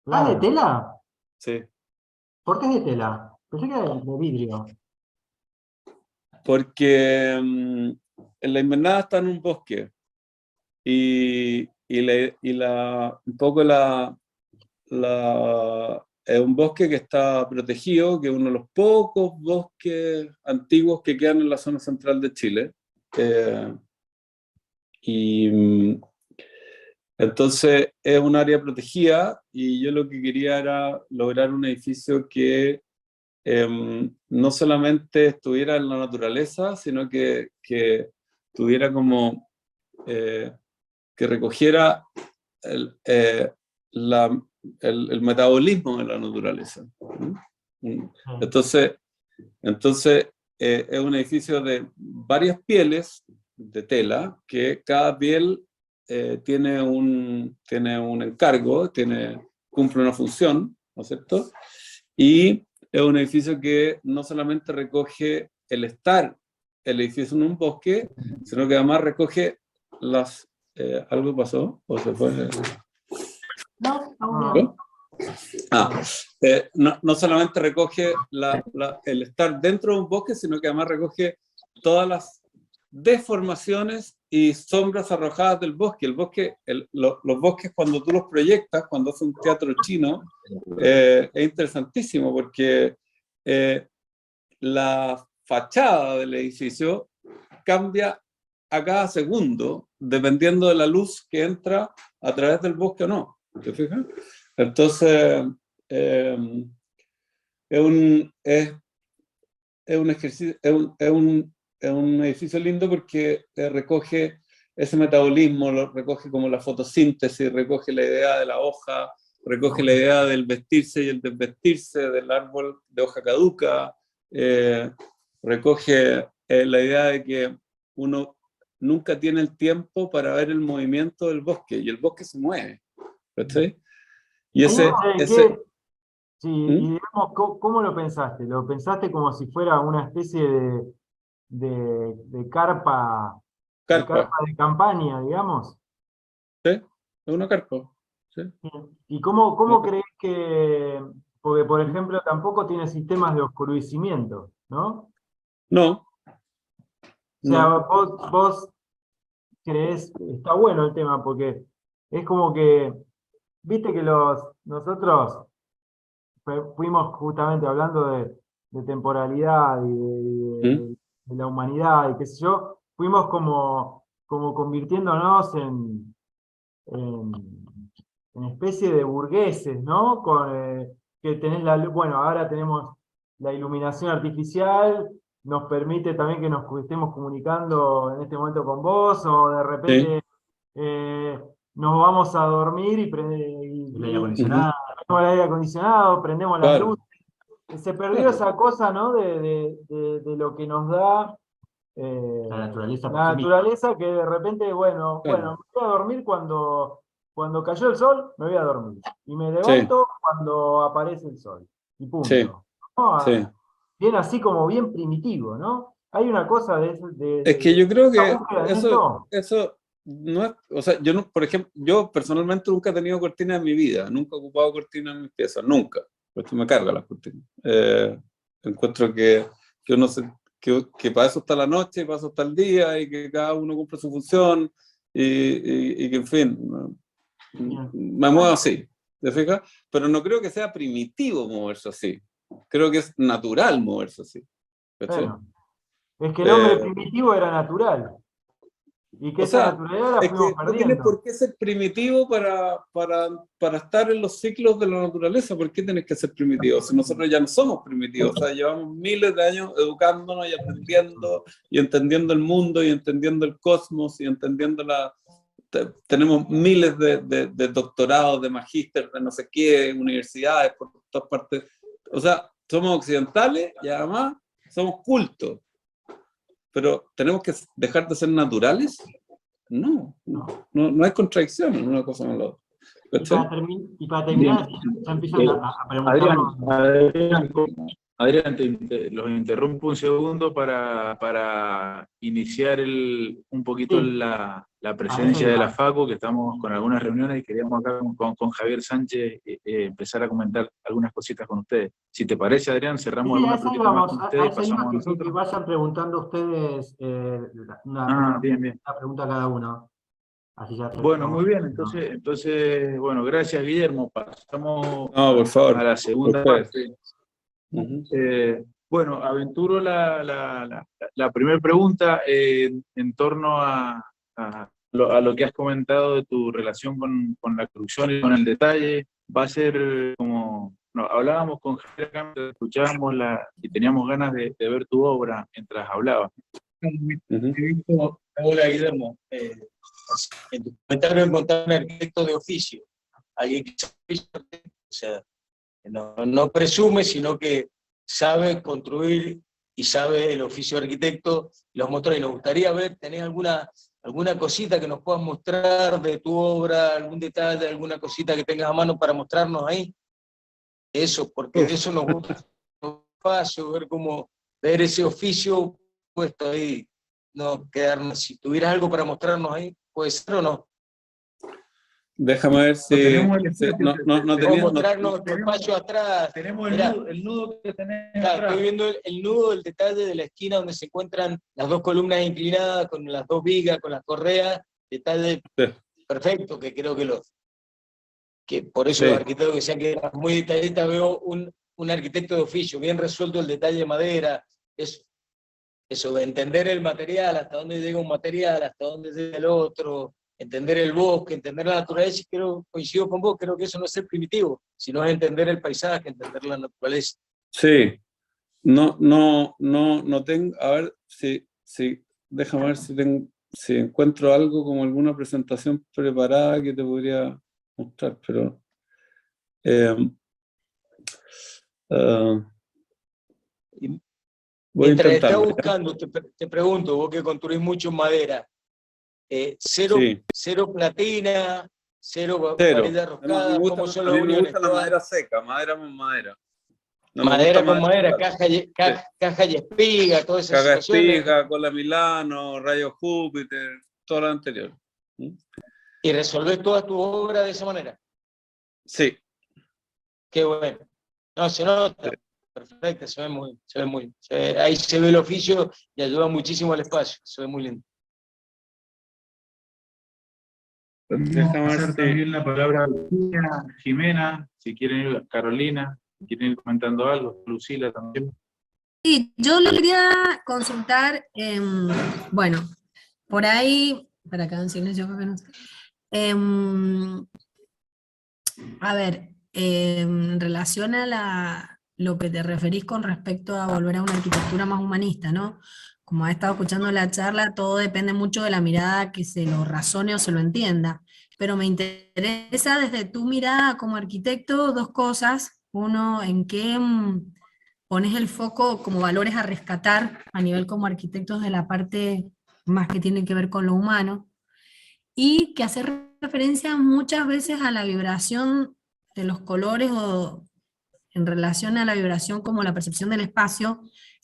¿Ah, de tela? Sí. ¿Por qué es de tela? Pensé que era de vidrio. Porque en la invernada está en un bosque un poco es un bosque que está protegido, que es uno de los pocos bosques antiguos que quedan en la zona central de Chile. Entonces es un área protegida y yo lo que quería era lograr un edificio que no solamente estuviera en la naturaleza, sino que tuviera como que recogiera el metabolismo de la naturaleza. Entonces es un edificio de varias pieles de tela, que cada piel tiene un encargo, cumple una función, ¿no es cierto? Y es un edificio que no solamente recoge el estar el edificio en un bosque, sino que además recoge las... ¿algo pasó? ¿O se fue? No, ¿No? No solamente recoge el estar dentro de un bosque, sino que además recoge todas las deformaciones y sombras arrojadas del bosque. El bosque, los bosques cuando tú los proyectas, cuando haces un teatro chino, es interesantísimo porque la fachada del edificio cambia a cada segundo, dependiendo de la luz que entra a través del bosque o no. ¿Te fijas? Entonces, es un ejercicio, es un edificio lindo porque recoge ese metabolismo, lo recoge como la fotosíntesis, recoge la idea de la hoja, recoge la idea del vestirse y el desvestirse del árbol de hoja caduca, recoge la idea de que uno nunca tiene el tiempo para ver el movimiento del bosque, y el bosque se mueve, ¿sí? Y Sí, y digamos, ¿cómo lo pensaste? ¿Lo pensaste como si fuera una especie de carpa de campaña, digamos? ¿sí? Es una carpa, ¿sí? ¿Y cómo crees que, porque por ejemplo tampoco tiene sistemas de oscurecimiento, ¿no? No. O sea, No. vos crees, está bueno el tema, porque es como que, viste que nosotros fuimos justamente hablando de temporalidad y de la humanidad y qué sé yo, fuimos como convirtiéndonos en especie de burgueses, ¿no? Que tenés bueno, ahora tenemos la iluminación artificial, nos permite también que nos estemos comunicando en este momento con vos, o de repente nos vamos a dormir y el aire acondicionado. prendemos el aire acondicionado, prendemos las Claro. luces. Se perdió esa cosa, ¿no? De lo que nos da La naturaleza por la sí misma. naturaleza, que de repente, bueno, Claro. me voy a dormir cuando cayó el sol, me voy a dormir. Y me levanto cuando aparece el sol. Y punto. Sí. ¿No? Sí. Bien así como bien primitivo, ¿no? Hay una cosa Es que yo creo que búsqueda en eso no es, o sea, yo no, por ejemplo, yo personalmente nunca he tenido cortinas en mi vida, nunca he ocupado cortinas en mis piezas, nunca, porque me cargan las cortinas. Encuentro que yo no sé, que para eso está la noche, y para eso está el día, y que cada uno cumple su función, y que en fin, me muevo así, ¿te fijas? Pero no creo que sea primitivo moverse así, creo que es natural moverse así. ¿Cachai? Bueno, es que el hombre primitivo era natural. Y que O esa sea, naturaleza la es fuimos que no tiene perdiendo. por qué ser primitivo para estar en los ciclos de la naturaleza. ¿Por qué tienes que ser primitivo? Si nosotros ya no somos primitivos, o sea, llevamos miles de años educándonos y aprendiendo y entendiendo el mundo y entendiendo el cosmos y entendiendo tenemos miles de doctorados, de magíster, de no sé qué, universidades por todas partes. O sea, somos occidentales y además somos cultos. Pero ¿tenemos que dejar de ser naturales? No hay contradicción en una cosa con la otra. Y para terminar, ya empiezan a preguntarnos. Adrián, los interrumpo un segundo para iniciar un poquito Sí. la presencia de la FACU, que estamos con algunas reuniones y queríamos acá con Javier Sánchez empezar a comentar algunas cositas con ustedes. Si te parece, Adrián, cerramos alguna pregunta más con ustedes y pasamos a nosotros. Que vayan preguntando ustedes Bien. una pregunta a cada uno. Así ya Bueno, muy bien, entonces, bueno, gracias Guillermo. Pasamos por favor, a la segunda parte. Bueno, aventuro la primera pregunta en torno a lo que has comentado de tu relación con la construcción y con el detalle. Va a ser como, hablábamos con Javier acá, escuchábamos y teníamos ganas de ver tu obra mientras hablabas. Hola Guillermo, en tu comentario encontrar un arquitecto de oficio, alguien que sabe, o sea, no presume, sino que sabe construir y sabe el oficio de arquitecto, los motores. Nos gustaría tener alguna cosita que nos puedas mostrar de tu obra, algún detalle, alguna cosita que tengas a mano para mostrarnos ahí. Eso, porque de eso nos gusta ver ese oficio puesto ahí, no quedarnos. Si tuvieras algo para mostrarnos ahí, ¿puede ser o no? Déjame ver si... Tenemos el si- espacio, no O tenía... mostrarnos tu espacio atrás. Tenemos Mirá, el nudo que tenés claro, atrás. estoy viendo el nudo del detalle de la esquina donde se encuentran las dos columnas inclinadas con las dos vigas, con las correas, detalle Sí. perfecto, que creo que por eso Sí. los arquitectos decían que era muy detallista. Veo un arquitecto de oficio, bien resuelto el detalle de madera, eso de entender el material, hasta dónde llega un material, hasta dónde llega el otro, entender el bosque, entender la naturaleza, y coincido con vos, creo que eso no es ser primitivo, sino es entender el paisaje, entender la naturaleza. Sí. No tengo... A ver déjame ver si encuentro algo como alguna presentación preparada que te podría mostrar, pero... voy a Mientras estás intentarlo, ¿ya? buscando, te pregunto, vos que construís mucho en madera, Sí. cero platina, cero Cero. varilla No, roscada, ¿cómo son a las mí me uniones? gusta la Todas madera seca, madera con madera. No me madera gusta con madera, metal. caja y espiga, todas esas Caga situaciones. espiga, cola Milano, rayo Júpiter, todo lo anterior. ¿Mm? Y resolvés toda tu obra de esa manera. Sí. Qué bueno. No, se nota. Sí. Perfecto, ahí se ve el oficio y ayuda muchísimo al espacio. Se ve muy lindo. Podemos pasar también la palabra a Lucía, Jimena, si quieren ir, Carolina, si quieren ir comentando algo, Lucila también. Sí, yo le quería consultar, bueno, por ahí, para acá en silencio, creo que no sé. A ver, en relación a lo que te referís con respecto a volver a una arquitectura más humanista, ¿no? Como he estado escuchando la charla, todo depende mucho de la mirada que se lo razone o se lo entienda. Pero me interesa desde tu mirada como arquitecto dos cosas. Uno, en qué pones el foco como valores a rescatar a nivel como arquitectos de la parte más que tiene que ver con lo humano, y que hace referencia muchas veces a la vibración de los colores o en relación a la vibración como la percepción del espacio,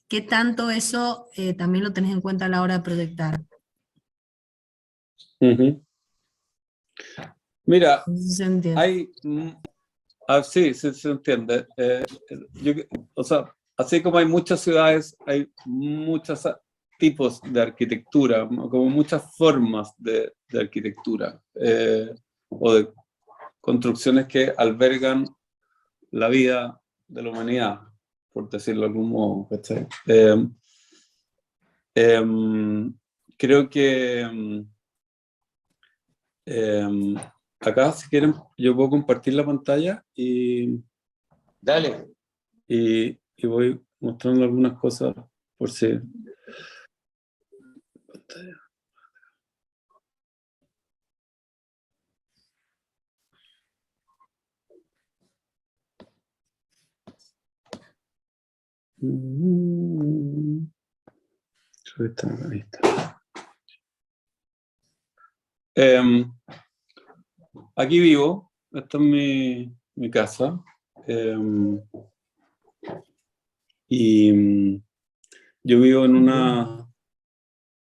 ¿qué tanto eso también lo tenés en cuenta a la hora de proyectar? Uh-huh. Mira, No sé si se entiende. hay... sí, se entiende. O sea, así como hay muchas ciudades, hay muchos tipos de arquitectura, como muchas formas de arquitectura, o de construcciones que albergan la vida de la humanidad, por decirlo de algún modo, ¿cachai? Creo que acá, si quieren, yo puedo compartir la pantalla y Dale. y voy mostrando algunas cosas por si... Ahí está. Aquí vivo, esta es mi casa. Y yo vivo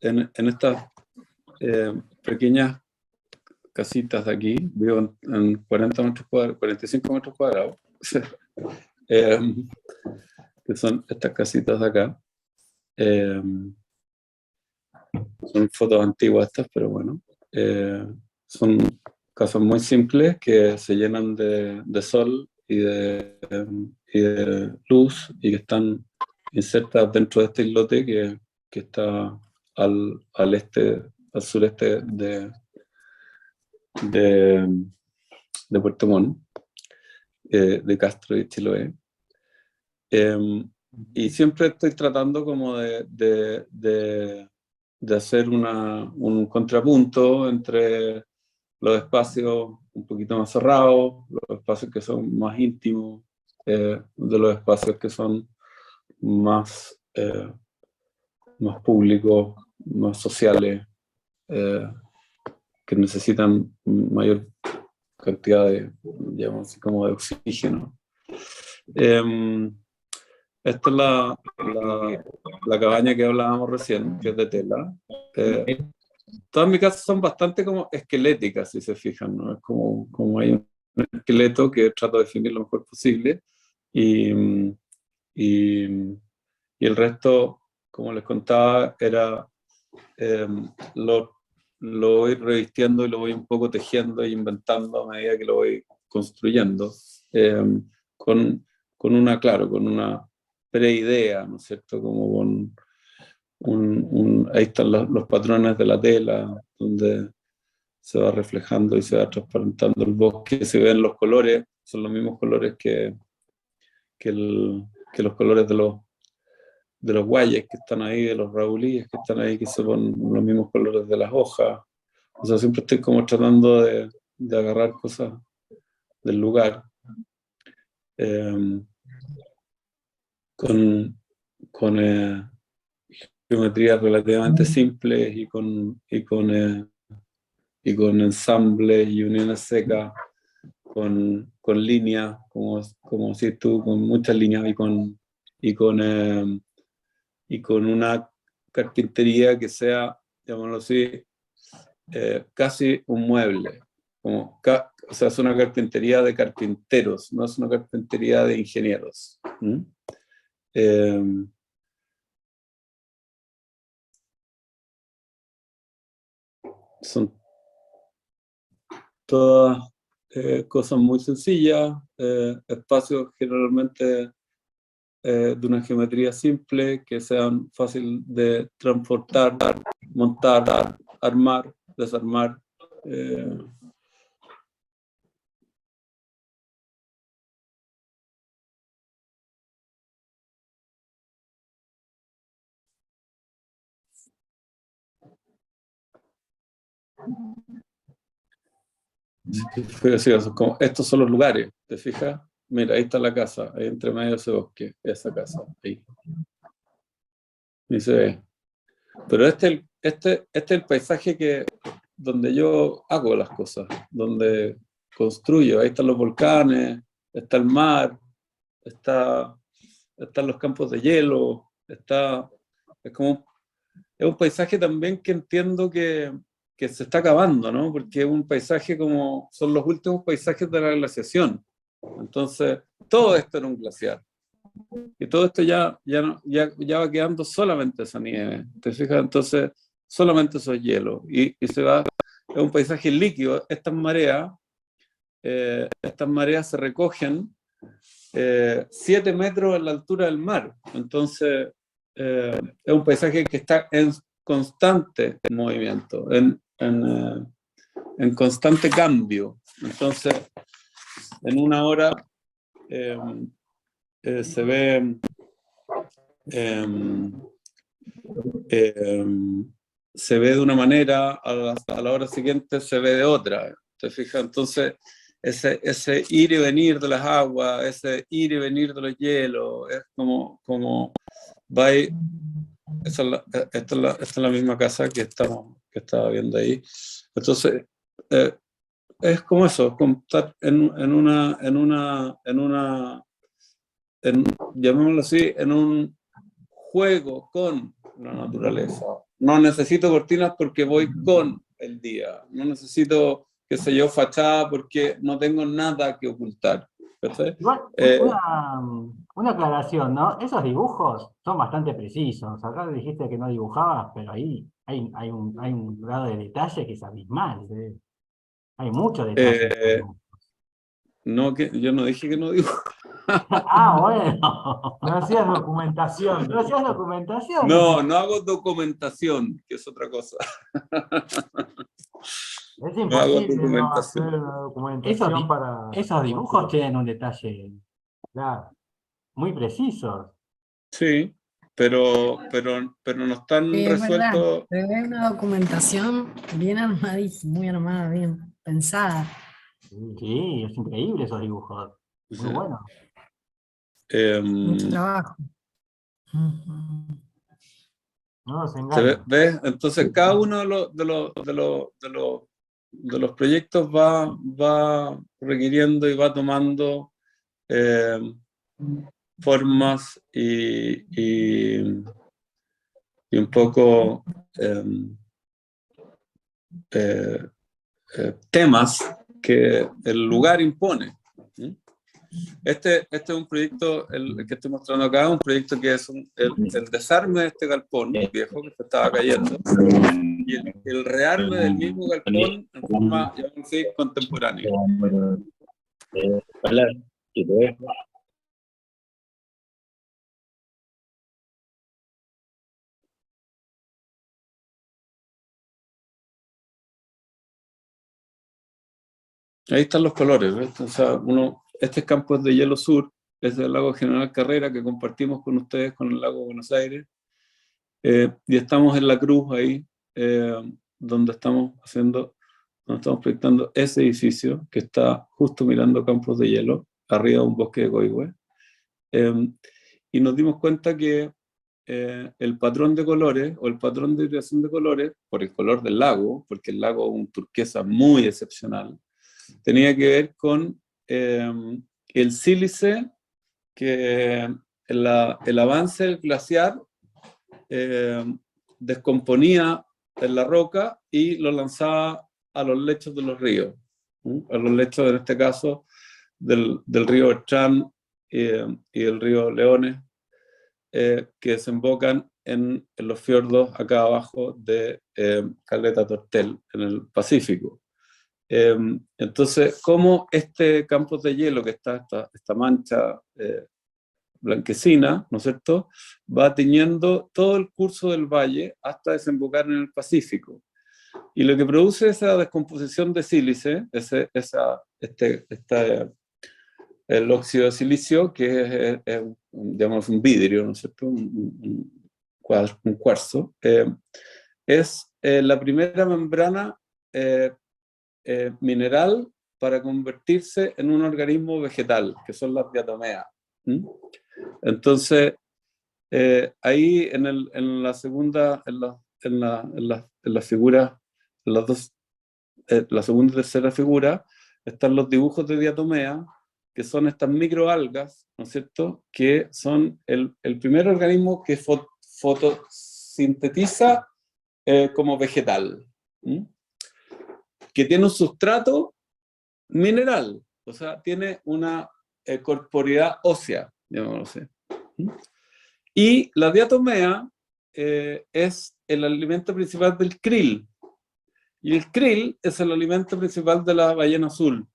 en estas pequeñas casitas de aquí, vivo en 40 metros cuadrados, 45 metros cuadrados, que son estas casitas de acá. Son fotos antiguas estas, pero bueno. Son casas muy simples que se llenan de sol y de luz y que están insertas dentro de este islote que está al este, al sureste de Puerto Montt, de Castro y Chiloé. Y siempre estoy tratando como de hacer un contrapunto entre los espacios un poquito más cerrados, los espacios que son más íntimos, de los espacios que son más públicos, más sociales, que necesitan mayor cantidad de, digamos, como de oxígeno. esta es la cabaña que hablábamos recién, que es de tela. Todas mis casas son bastante como esqueléticas, si se fijan, ¿no? Es como hay un esqueleto que trato de definir lo mejor posible. Y, y, y el resto, como les contaba, era lo voy revistiendo y lo voy un poco tejiendo e inventando a medida que lo voy construyendo, con con una preidea, ¿no es cierto? Como ahí están los patrones de la tela, donde se va reflejando y se va transparentando el bosque, se ven los colores, son los mismos colores que los colores de los guayes que están ahí, de los raulíes que están ahí, que son los mismos colores de las hojas. O sea, siempre estoy como tratando de agarrar cosas del lugar, con geometrías relativamente simples y con ensambles y uniones secas, con líneas, como si tú, con muchas líneas y con una carpintería que sea, llamémoslo así, casi un mueble. O sea, es una carpintería de carpinteros, no es una carpintería de ingenieros. Son todas cosas muy sencillas, espacios generalmente de una geometría simple, que sean fácil de transportar, montar, armar, desarmar. Como, estos son los lugares, ¿te fijas? Mira, ahí está la casa, ahí entre medio de ese bosque, esa casa, ahí. Y se ve. Pero este es el paisaje donde yo hago las cosas, donde construyo. Ahí están los volcanes, está el mar, están los campos de hielo, es un paisaje también que entiendo que se está acabando, ¿no? Porque es un paisaje son los últimos paisajes de la glaciación. Entonces, todo esto era un glaciar. Y todo esto ya va quedando solamente esa nieve. ¿Te fijas? Entonces, solamente esos hielos. Y se va, es un paisaje líquido. Estas mareas se recogen 7 metros a la altura del mar. Entonces, es un paisaje que está en constante movimiento, en constante cambio. Entonces, en una hora se ve de una manera, a la hora siguiente se ve de otra. ¿Te fijas? Entonces, ese ir y venir de las aguas, ese ir y venir de los hielos, es como va y, esta es la misma casa que estaba viendo ahí. Entonces, es como eso, como estar llamémoslo así, en un juego con la naturaleza. No necesito cortinas porque voy con el día. No necesito, qué sé yo, fachada porque no tengo nada que ocultar. Igual, una aclaración, ¿no? Esos dibujos son bastante precisos. Acá dijiste que no dibujabas, pero ahí hay un grado de detalle que es abismal. Hay mucho detalle. No, yo no dije que no dibujo. Ah, bueno. No hacías documentación. No hacías documentación. No, no hago documentación, que es otra cosa. Es No hago imposible no hacer documentación. una documentación para... Esos dibujos tienen un detalle, Claro. muy preciso. Sí, pero no están Sí, es verdad, resueltos. pero es una documentación bien armadísima, muy armada, bien pensada. Sí, es increíble esos dibujos. Muy bueno. Mucho trabajo. No nos ¿Se ve? engañan. ¿Ves? Entonces, cada uno de los proyectos va requiriendo y va tomando formas y un poco temas que el lugar impone. Este es un proyecto, el que estoy mostrando acá, un proyecto que es el desarme de este galpón viejo que se estaba cayendo y el rearme del mismo galpón en forma, llamémoslo así, contemporánea. Ahí están los colores, ¿ves? O sea, este campo es de Hielo Sur, es del lago General Carrera, que compartimos con ustedes con el lago Buenos Aires, y estamos en la cruz ahí, donde estamos proyectando ese edificio que está justo mirando campos de hielo, arriba de un bosque de coigüe, y nos dimos cuenta que el patrón de colores, o el patrón de hidratación de colores, por el color del lago, porque el lago es un turquesa muy excepcional, tenía que ver con el sílice, que el avance del glaciar descomponía en la roca y lo lanzaba a los lechos de los ríos, a los lechos, en este caso, del río Bertrán y del río Leones, que desembocan en los fiordos acá abajo de Caleta Tortel, en el Pacífico. Entonces, como este campo de hielo que está, esta mancha blanquecina, ¿no es cierto?, va tiñendo todo el curso del valle hasta desembocar en el Pacífico. Y lo que produce esa descomposición de sílice, el óxido de silicio, que es digamos, un vidrio, ¿no es cierto?, un cuarzo, es la primera membrana mineral para convertirse en un organismo vegetal, que son las diatomeas. Entonces, ahí en la segunda, en la figura, en las dos, la segunda y tercera figura, están los dibujos de diatomea, que son estas microalgas, ¿no es cierto?, que son el primer organismo que fotosintetiza como vegetal, que tiene un sustrato mineral, o sea, tiene una corporeidad ósea, llamémoslo así. Y la diatomea es el alimento principal del krill, y el krill es el alimento principal de la ballena azul,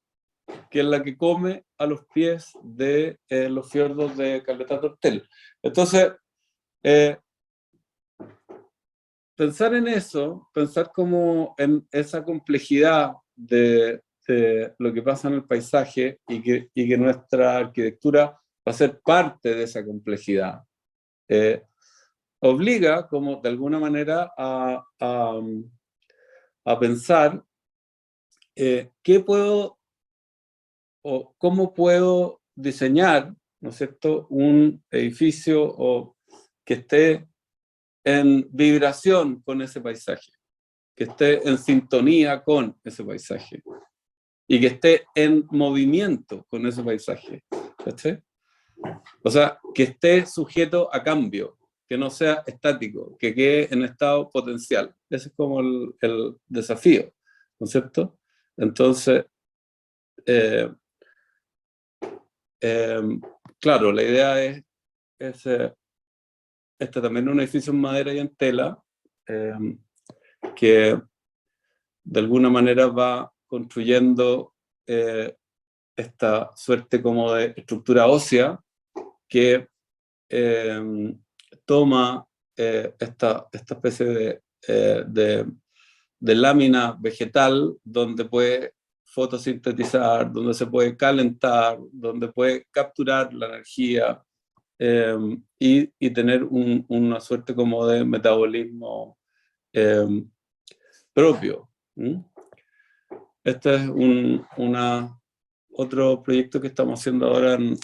que es la que come a los pies de los fiordos de Caleta Tortel. Entonces, pensar en eso, pensar como en esa complejidad de lo que pasa en el paisaje y que nuestra arquitectura va a ser parte de esa complejidad, obliga como de alguna manera a pensar qué puedo o cómo puedo diseñar, ¿no es cierto?, un edificio que esté en vibración con ese paisaje, que esté en sintonía con ese paisaje y que esté en movimiento con ese paisaje. ¿Sí? O sea, que esté sujeto a cambio, que no sea estático, que quede en estado potencial. Ese es como el desafío, ¿no es cierto? Entonces, claro, la idea es también un edificio en madera y en tela, que de alguna manera va construyendo esta suerte como de estructura ósea que toma esta especie de lámina vegetal donde puede fotosintetizar, donde se puede calentar, donde puede capturar la energía y tener una suerte como de metabolismo propio. Este es otro proyecto que estamos haciendo ahora en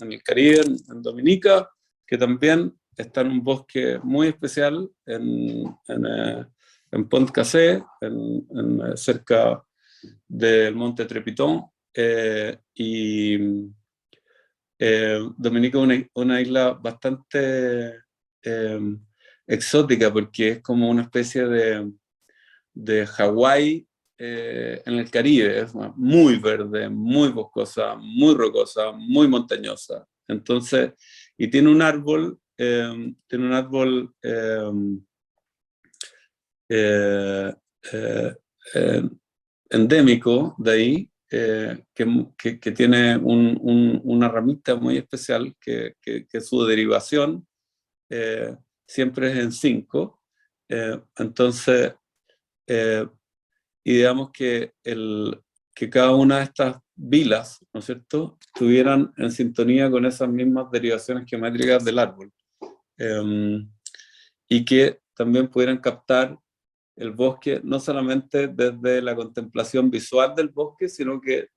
el Caribe, en Dominica, que también está en un bosque muy especial en Pont-Cassé, cerca del monte Trepiton, y Dominica es una isla bastante exótica, porque es como una especie de Hawái en el Caribe. Es muy verde, muy boscosa, muy rocosa, muy montañosa. Entonces, y tiene un árbol endémico de ahí, que tiene una ramita muy especial, que su derivación siempre es en 5. Entonces, y digamos que cada una de estas vilas, ¿no es cierto?, estuvieran en sintonía con esas mismas derivaciones geométricas del árbol, y que también pudieran captar el bosque no solamente desde la contemplación visual del bosque, sino que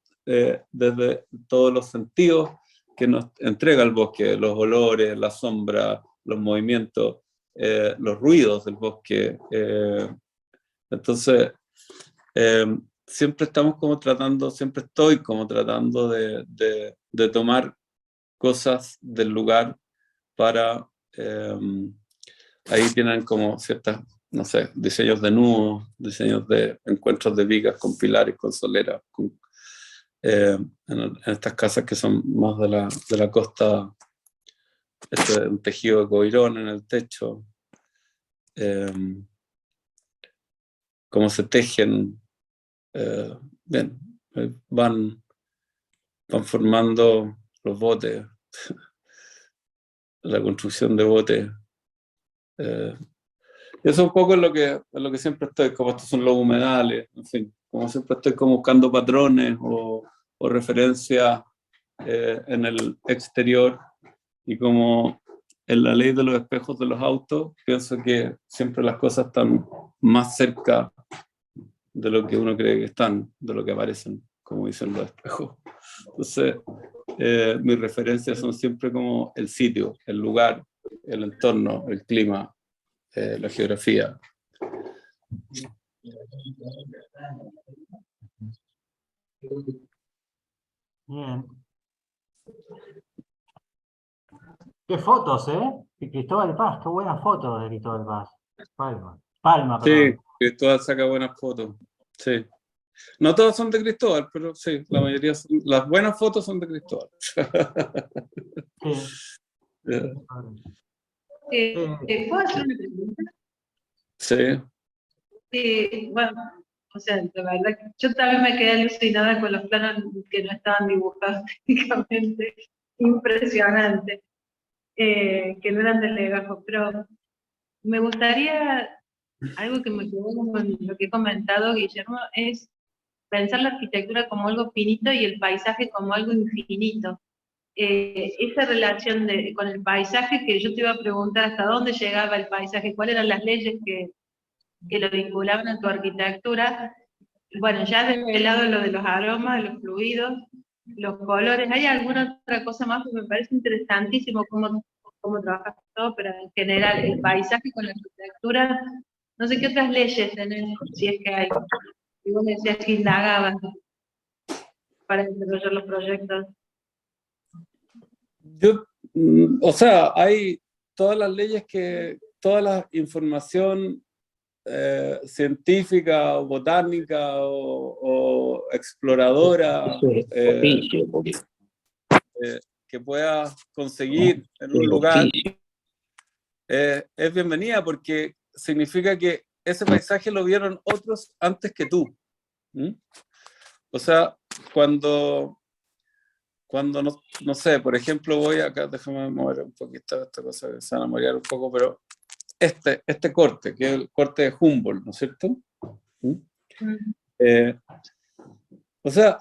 desde todos los sentidos que nos entrega el bosque, los olores, la sombra, los movimientos, los ruidos del bosque. Entonces, siempre estoy como tratando de tomar cosas del lugar para, ahí tienen como ciertas, no sé, diseños de nudos, diseños de encuentros de vigas con pilares, con soleras, en estas casas que son más de la costa, un tejido de coirón en el techo, cómo se tejen, bien, van formando los botes, la construcción de botes. Eso un poco es lo que siempre estoy, como estos son los humedales, en fin, como siempre estoy como buscando patrones o referencias en el exterior, y como en la ley de los espejos de los autos, pienso que siempre las cosas están más cerca de lo que uno cree que están, de lo que aparecen, como dicen los espejos. Entonces, mis referencias son siempre como el sitio, el lugar, el entorno, el clima, la geografía. Bien. Qué fotos, ¿eh? Cristóbal Paz, qué buenas fotos de Cristóbal Paz. Palma, Sí, perdón. Cristóbal saca buenas fotos. Sí. No todas son de Cristóbal, pero sí, la mayoría las buenas fotos son de Cristóbal. Sí. ¿Puedo hacer una pregunta? Sí. Bueno, o sea, la verdad que yo también me quedé alucinada con los planos que no estaban dibujados técnicamente, impresionante, que no eran del legajo, pero me gustaría, algo que me quedó con lo que he comentado, Guillermo, es pensar la arquitectura como algo finito y el paisaje como algo infinito. Esa relación con el paisaje, que yo te iba a preguntar hasta dónde llegaba el paisaje, cuáles eran las leyes que lo vinculaban a tu arquitectura. Bueno, ya has desvelado lo de los aromas, los fluidos, los colores. ¿Hay alguna otra cosa más? Porque me parece interesantísimo cómo trabajas todo, pero en general el paisaje con la arquitectura, no sé qué otras leyes tenés, si es que hay. Y vos me decías que indagabas para desarrollar los proyectos. O sea, hay todas las leyes toda la información científica o botánica o exploradora que puedas conseguir en un lugar es bienvenida, porque significa que ese paisaje lo vieron otros antes que tú. O sea, cuando no sé, por ejemplo, voy acá, déjame mover un poquito esta cosa que se van a marear un poco, pero este corte, que es el corte de Humboldt, ¿no es cierto? O sea,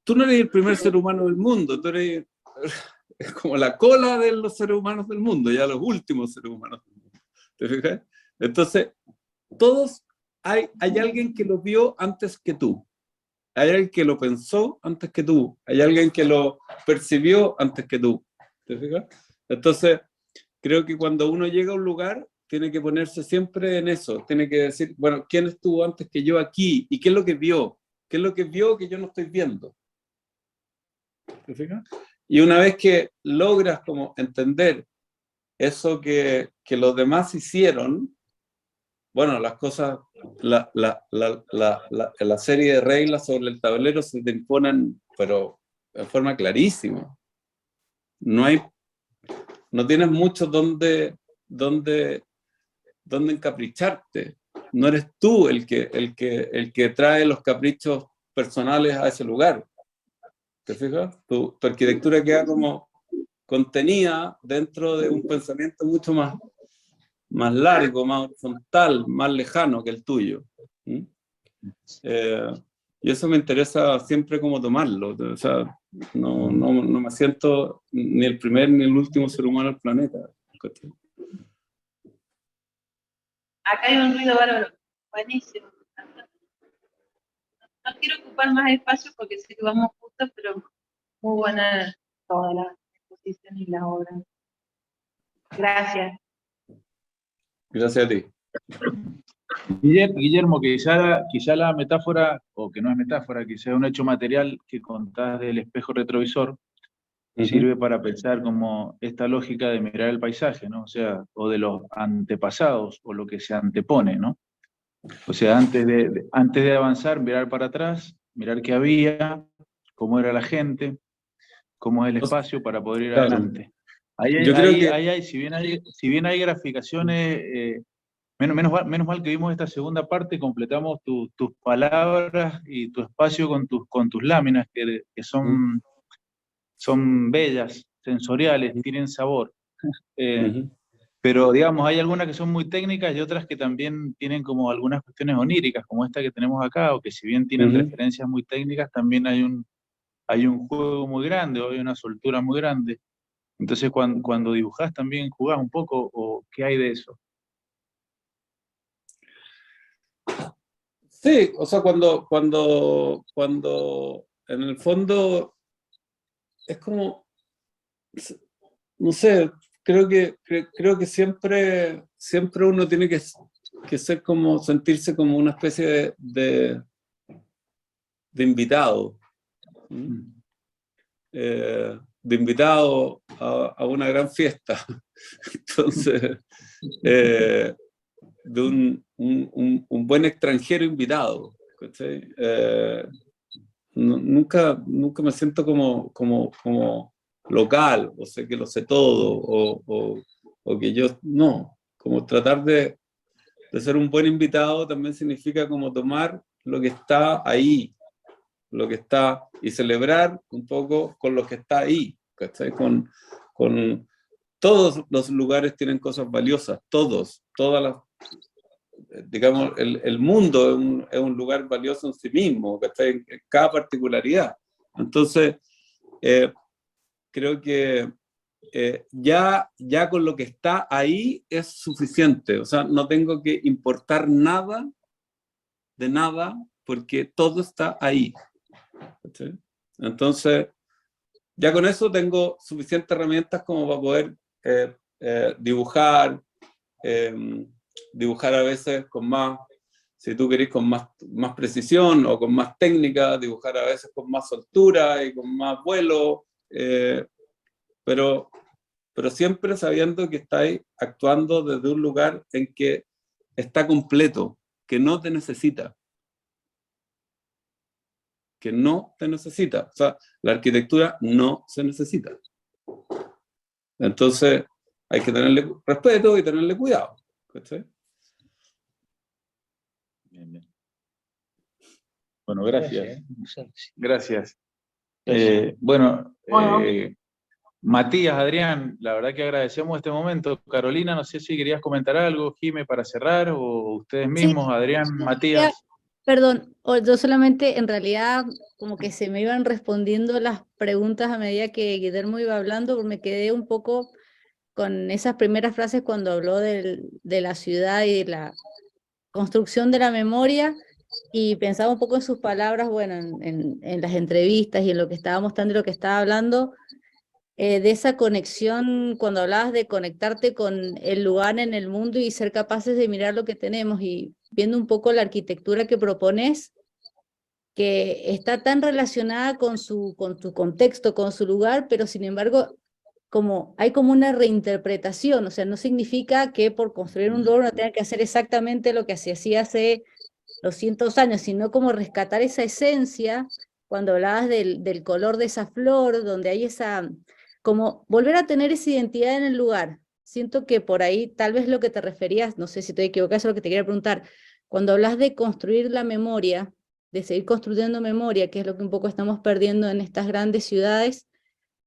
tú no eres el primer ser humano del mundo, tú eres como la cola de los seres humanos del mundo, ya los últimos seres humanos del mundo. ¿Te fijas? Entonces, todos hay alguien que lo vio antes que tú. Hay alguien que lo pensó antes que tú. Hay alguien que lo percibió antes que tú. ¿Te fijas? Entonces, creo que cuando uno llega a un lugar, tiene que ponerse siempre en eso. Tiene que decir, bueno, ¿quién estuvo antes que yo aquí? ¿Y qué es lo que vio? ¿Qué es lo que vio que yo no estoy viendo? ¿Te fijas? Y una vez que logras como entender eso que los demás hicieron, bueno, las cosas, la serie de reglas sobre el tablero se te imponen, pero de forma clarísima. No tienes mucho donde encapricharte. No eres tú el que trae los caprichos personales a ese lugar. ¿Te fijas? Tu arquitectura queda como contenida dentro de un pensamiento mucho más largo, más horizontal, más lejano que el tuyo. ¿Mm? Y eso me interesa siempre como tomarlo. O sea, no me siento ni el primer ni el último ser humano del planeta. Acá hay un ruido bárbaro. Buenísimo. No quiero ocupar más espacio porque sé que vamos justo, pero muy buena toda la exposición y la obra. Gracias. Gracias a ti. Guillermo, quizá la metáfora, o que no es metáfora, quizá un hecho material que contás del espejo retrovisor, sirve para pensar como esta lógica de mirar el paisaje, ¿no? O sea, o de los antepasados, o lo que se antepone, ¿no? O sea, antes de avanzar, mirar para atrás, mirar qué había, cómo era la gente, cómo es el espacio para poder ir adelante. Si bien hay graficaciones, menos mal que vimos esta segunda parte, completamos tus palabras y tu espacio con tus láminas, que son bellas, sensoriales, tienen sabor. Pero digamos, hay algunas que son muy técnicas y otras que también tienen como algunas cuestiones oníricas, como esta que tenemos acá, o que si bien tienen referencias muy técnicas, también hay un juego muy grande, o hay una soltura muy grande. Entonces, cuando dibujás también jugás un poco, ¿o qué hay de eso? Sí, o sea, cuando en el fondo es como, no sé, creo que siempre uno tiene que ser como, sentirse como una especie de invitado. De invitado a una gran fiesta. Entonces, de un buen extranjero invitado. Nunca me siento como local, o sé que lo sé todo, o que yo no. Como tratar de ser un buen invitado también significa como tomar lo que está ahí, lo que está, y celebrar un poco con lo que está ahí, ¿cachai? Con todos los lugares tienen cosas valiosas, todas las, digamos, el mundo es un lugar valioso en sí mismo, ¿cachai? En cada particularidad. Entonces, creo que ya con lo que está ahí es suficiente, o sea, no tengo que importar nada de nada, porque todo está ahí. ¿Sí? Entonces, ya con eso tengo suficientes herramientas como para poder dibujar a veces con más, si tú querés, con más precisión o con más técnica, dibujar a veces con más soltura y con más vuelo, pero siempre sabiendo que estáis actuando desde un lugar en que está completo, que no te necesita. Que no te necesita. O sea, la arquitectura no se necesita. Entonces, hay que tenerle respeto y tenerle cuidado. ¿Sí? Bien. Bueno, gracias. Gracias. Matías, Adrián, la verdad que agradecemos este momento. Carolina, no sé si querías comentar algo, Jime, para cerrar, o ustedes mismos, sí. Adrián, Matías. Perdón, yo solamente, en realidad, como que se me iban respondiendo las preguntas a medida que Guillermo iba hablando, me quedé un poco con esas primeras frases cuando habló de la ciudad y de la construcción de la memoria, y pensaba un poco en sus palabras, bueno, en las entrevistas y en lo que estaba mostrando y lo que estaba hablando, de esa conexión, cuando hablabas de conectarte con el lugar en el mundo y ser capaces de mirar lo que tenemos, y viendo un poco la arquitectura que propones, que está tan relacionada con su contexto, con su lugar, pero sin embargo hay como una reinterpretación, o sea, no significa que por construir un lugar uno tenga que hacer exactamente lo que se hacía hace 200 años, sino como rescatar esa esencia, cuando hablabas del color de esa flor, donde hay como volver a tener esa identidad en el lugar. Siento que por ahí tal vez lo que te referías, no sé si estoy equivocada, eso es lo que te quería preguntar, cuando hablas de construir la memoria, de seguir construyendo memoria, que es lo que un poco estamos perdiendo en estas grandes ciudades,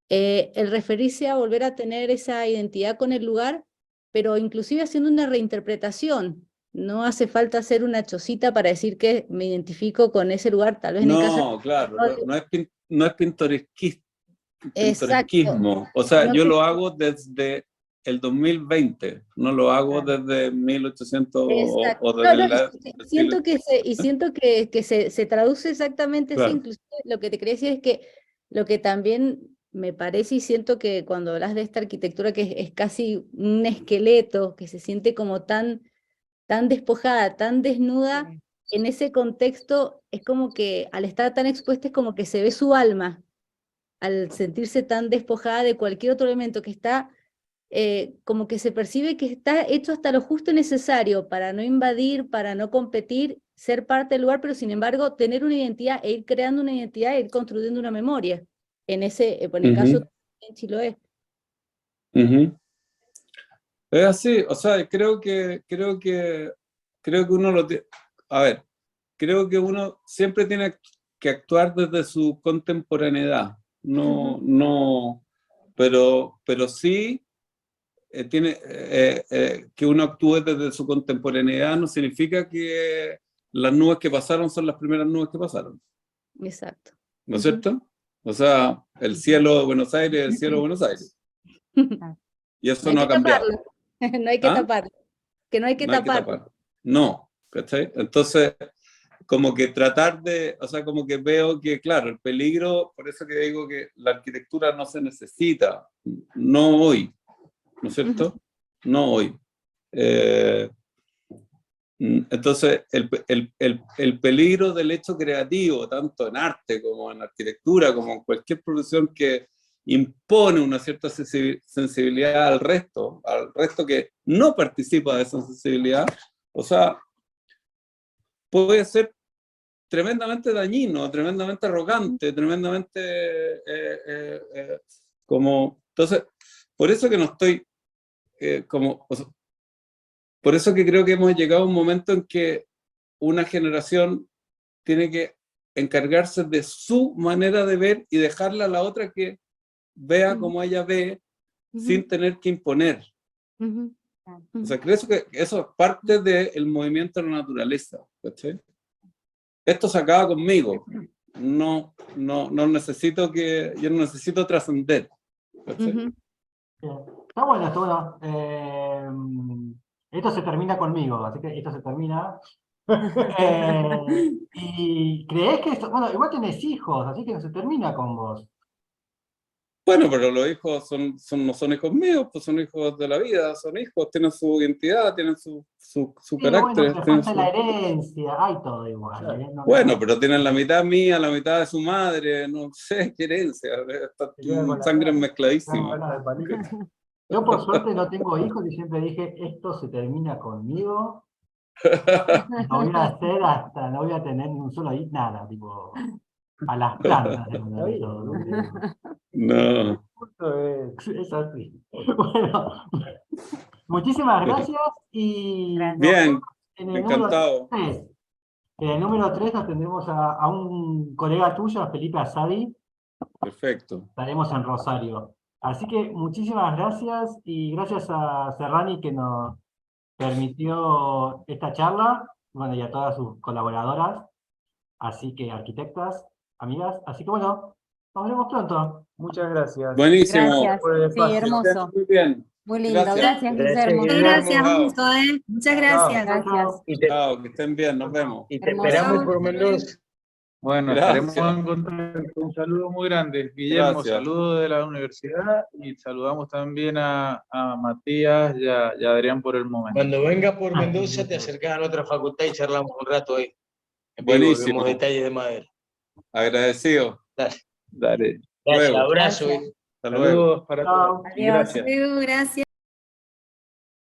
el referirse a volver a tener esa identidad con el lugar, pero inclusive haciendo una reinterpretación. No hace falta hacer una chocita para decir que me identifico con ese lugar, tal vez en el caso... No, claro, no es Exacto. pintoresquismo. O sea, Sino yo que- lo hago desde el 2020, no lo hago desde 1800 Exacto. o No, desde no, la... siento que se traduce exactamente así. Claro. Inclusive lo que te quería decir es que lo que también me parece y siento que cuando hablas de esta arquitectura que es casi un esqueleto, que se siente como tan despojada, tan desnuda, en ese contexto es como que al estar tan expuesta es como que se ve su alma, al sentirse tan despojada de cualquier otro elemento que está, como que se percibe que está hecho hasta lo justo y necesario para no invadir, para no competir, ser parte del lugar, pero sin embargo tener una identidad e ir creando una identidad e ir construyendo una memoria. En el caso en Chiloé. Ujú. Es así, o sea, creo que uno lo tiene, a ver, creo que uno siempre tiene que actuar desde su contemporaneidad, pero sí que uno actúe desde su contemporaneidad no significa que las nubes que pasaron son las primeras nubes que pasaron, Exacto. ¿no es cierto? O sea, el cielo de Buenos Aires es el cielo de Buenos Aires, y eso No no hay ha que cambiado. taparlo, no hay que ¿Ah? taparlo, que no hay que No hay que taparlo. tapar. No, ¿cachai? Entonces, como que tratar de, o sea, como que veo que, claro, el peligro, por eso que digo que la arquitectura no se necesita, no hoy, ¿no es cierto? No hoy. Entonces, el peligro del hecho creativo, tanto en arte como en arquitectura, como en cualquier profesión que impone una cierta sensibilidad al resto que no participa de esa sensibilidad, o sea, puede ser tremendamente dañino, tremendamente arrogante, tremendamente como... Entonces, por eso que no estoy o sea, por eso que creo que hemos llegado a un momento en que una generación tiene que encargarse de su manera de ver y dejarla a la otra que vea como ella ve, sin tener que imponer. O sea, creo que eso es parte del movimiento de la naturaleza, ¿cachai? Esto se acaba conmigo. No necesito yo no necesito trascender, ¿cachai? Está bueno, está bueno. Esto se termina conmigo, así que esto se termina. ¿Y crees que esto, bueno, igual tenés hijos, así que no se termina con vos? Bueno, pero los hijos no son hijos míos, pues son hijos de la vida, son hijos, tienen su identidad, tienen su Sí, carácter. bueno, pero falta la herencia, hay todo igual. Bueno, pero tienen la mitad mía, la mitad de su madre, no sé qué herencia, sangre mezcladísima. Yo por suerte no tengo hijos y siempre dije, esto se termina conmigo. No voy a hacer hasta, no voy a tener ni un solo hijo, nada, tipo, a las plantas. No. Es así. Bueno, muchísimas gracias y Bien, en el encantado. número 3 nos tendremos a un colega tuyo, a Felipe Asadi. Perfecto. Estaremos en Rosario. Así que muchísimas gracias y gracias a Serrani que nos permitió esta charla, bueno, y a todas sus colaboradoras, así que arquitectas, amigas, así que bueno, nos vemos pronto. Muchas gracias. Buenísimo. Gracias. Sí, hermoso. Muy bien. Muy lindo. Gracias, Guillermo. Muchas gracias, Chao. gusto, Muchas gracias. Gracias. Chao, que estén bien, nos vemos. Y te Hermoso. esperamos por Mendoza. Bueno, Gracias. estaremos en contacto. Un saludo muy grande. Guillermo, Gracias. saludos de la universidad y saludamos también a Matías y a Adrián por el momento. Cuando vengas por Mendoza te acercás a la otra facultad y charlamos un rato ahí. Buenísimo. Vemos detalles de madera. Agradecido. Dale. Dale. Gracias, Luego. abrazo. Gracias. Hasta luego. Saludos para Chao. todos. Y Adiós. gracias. Luego, gracias.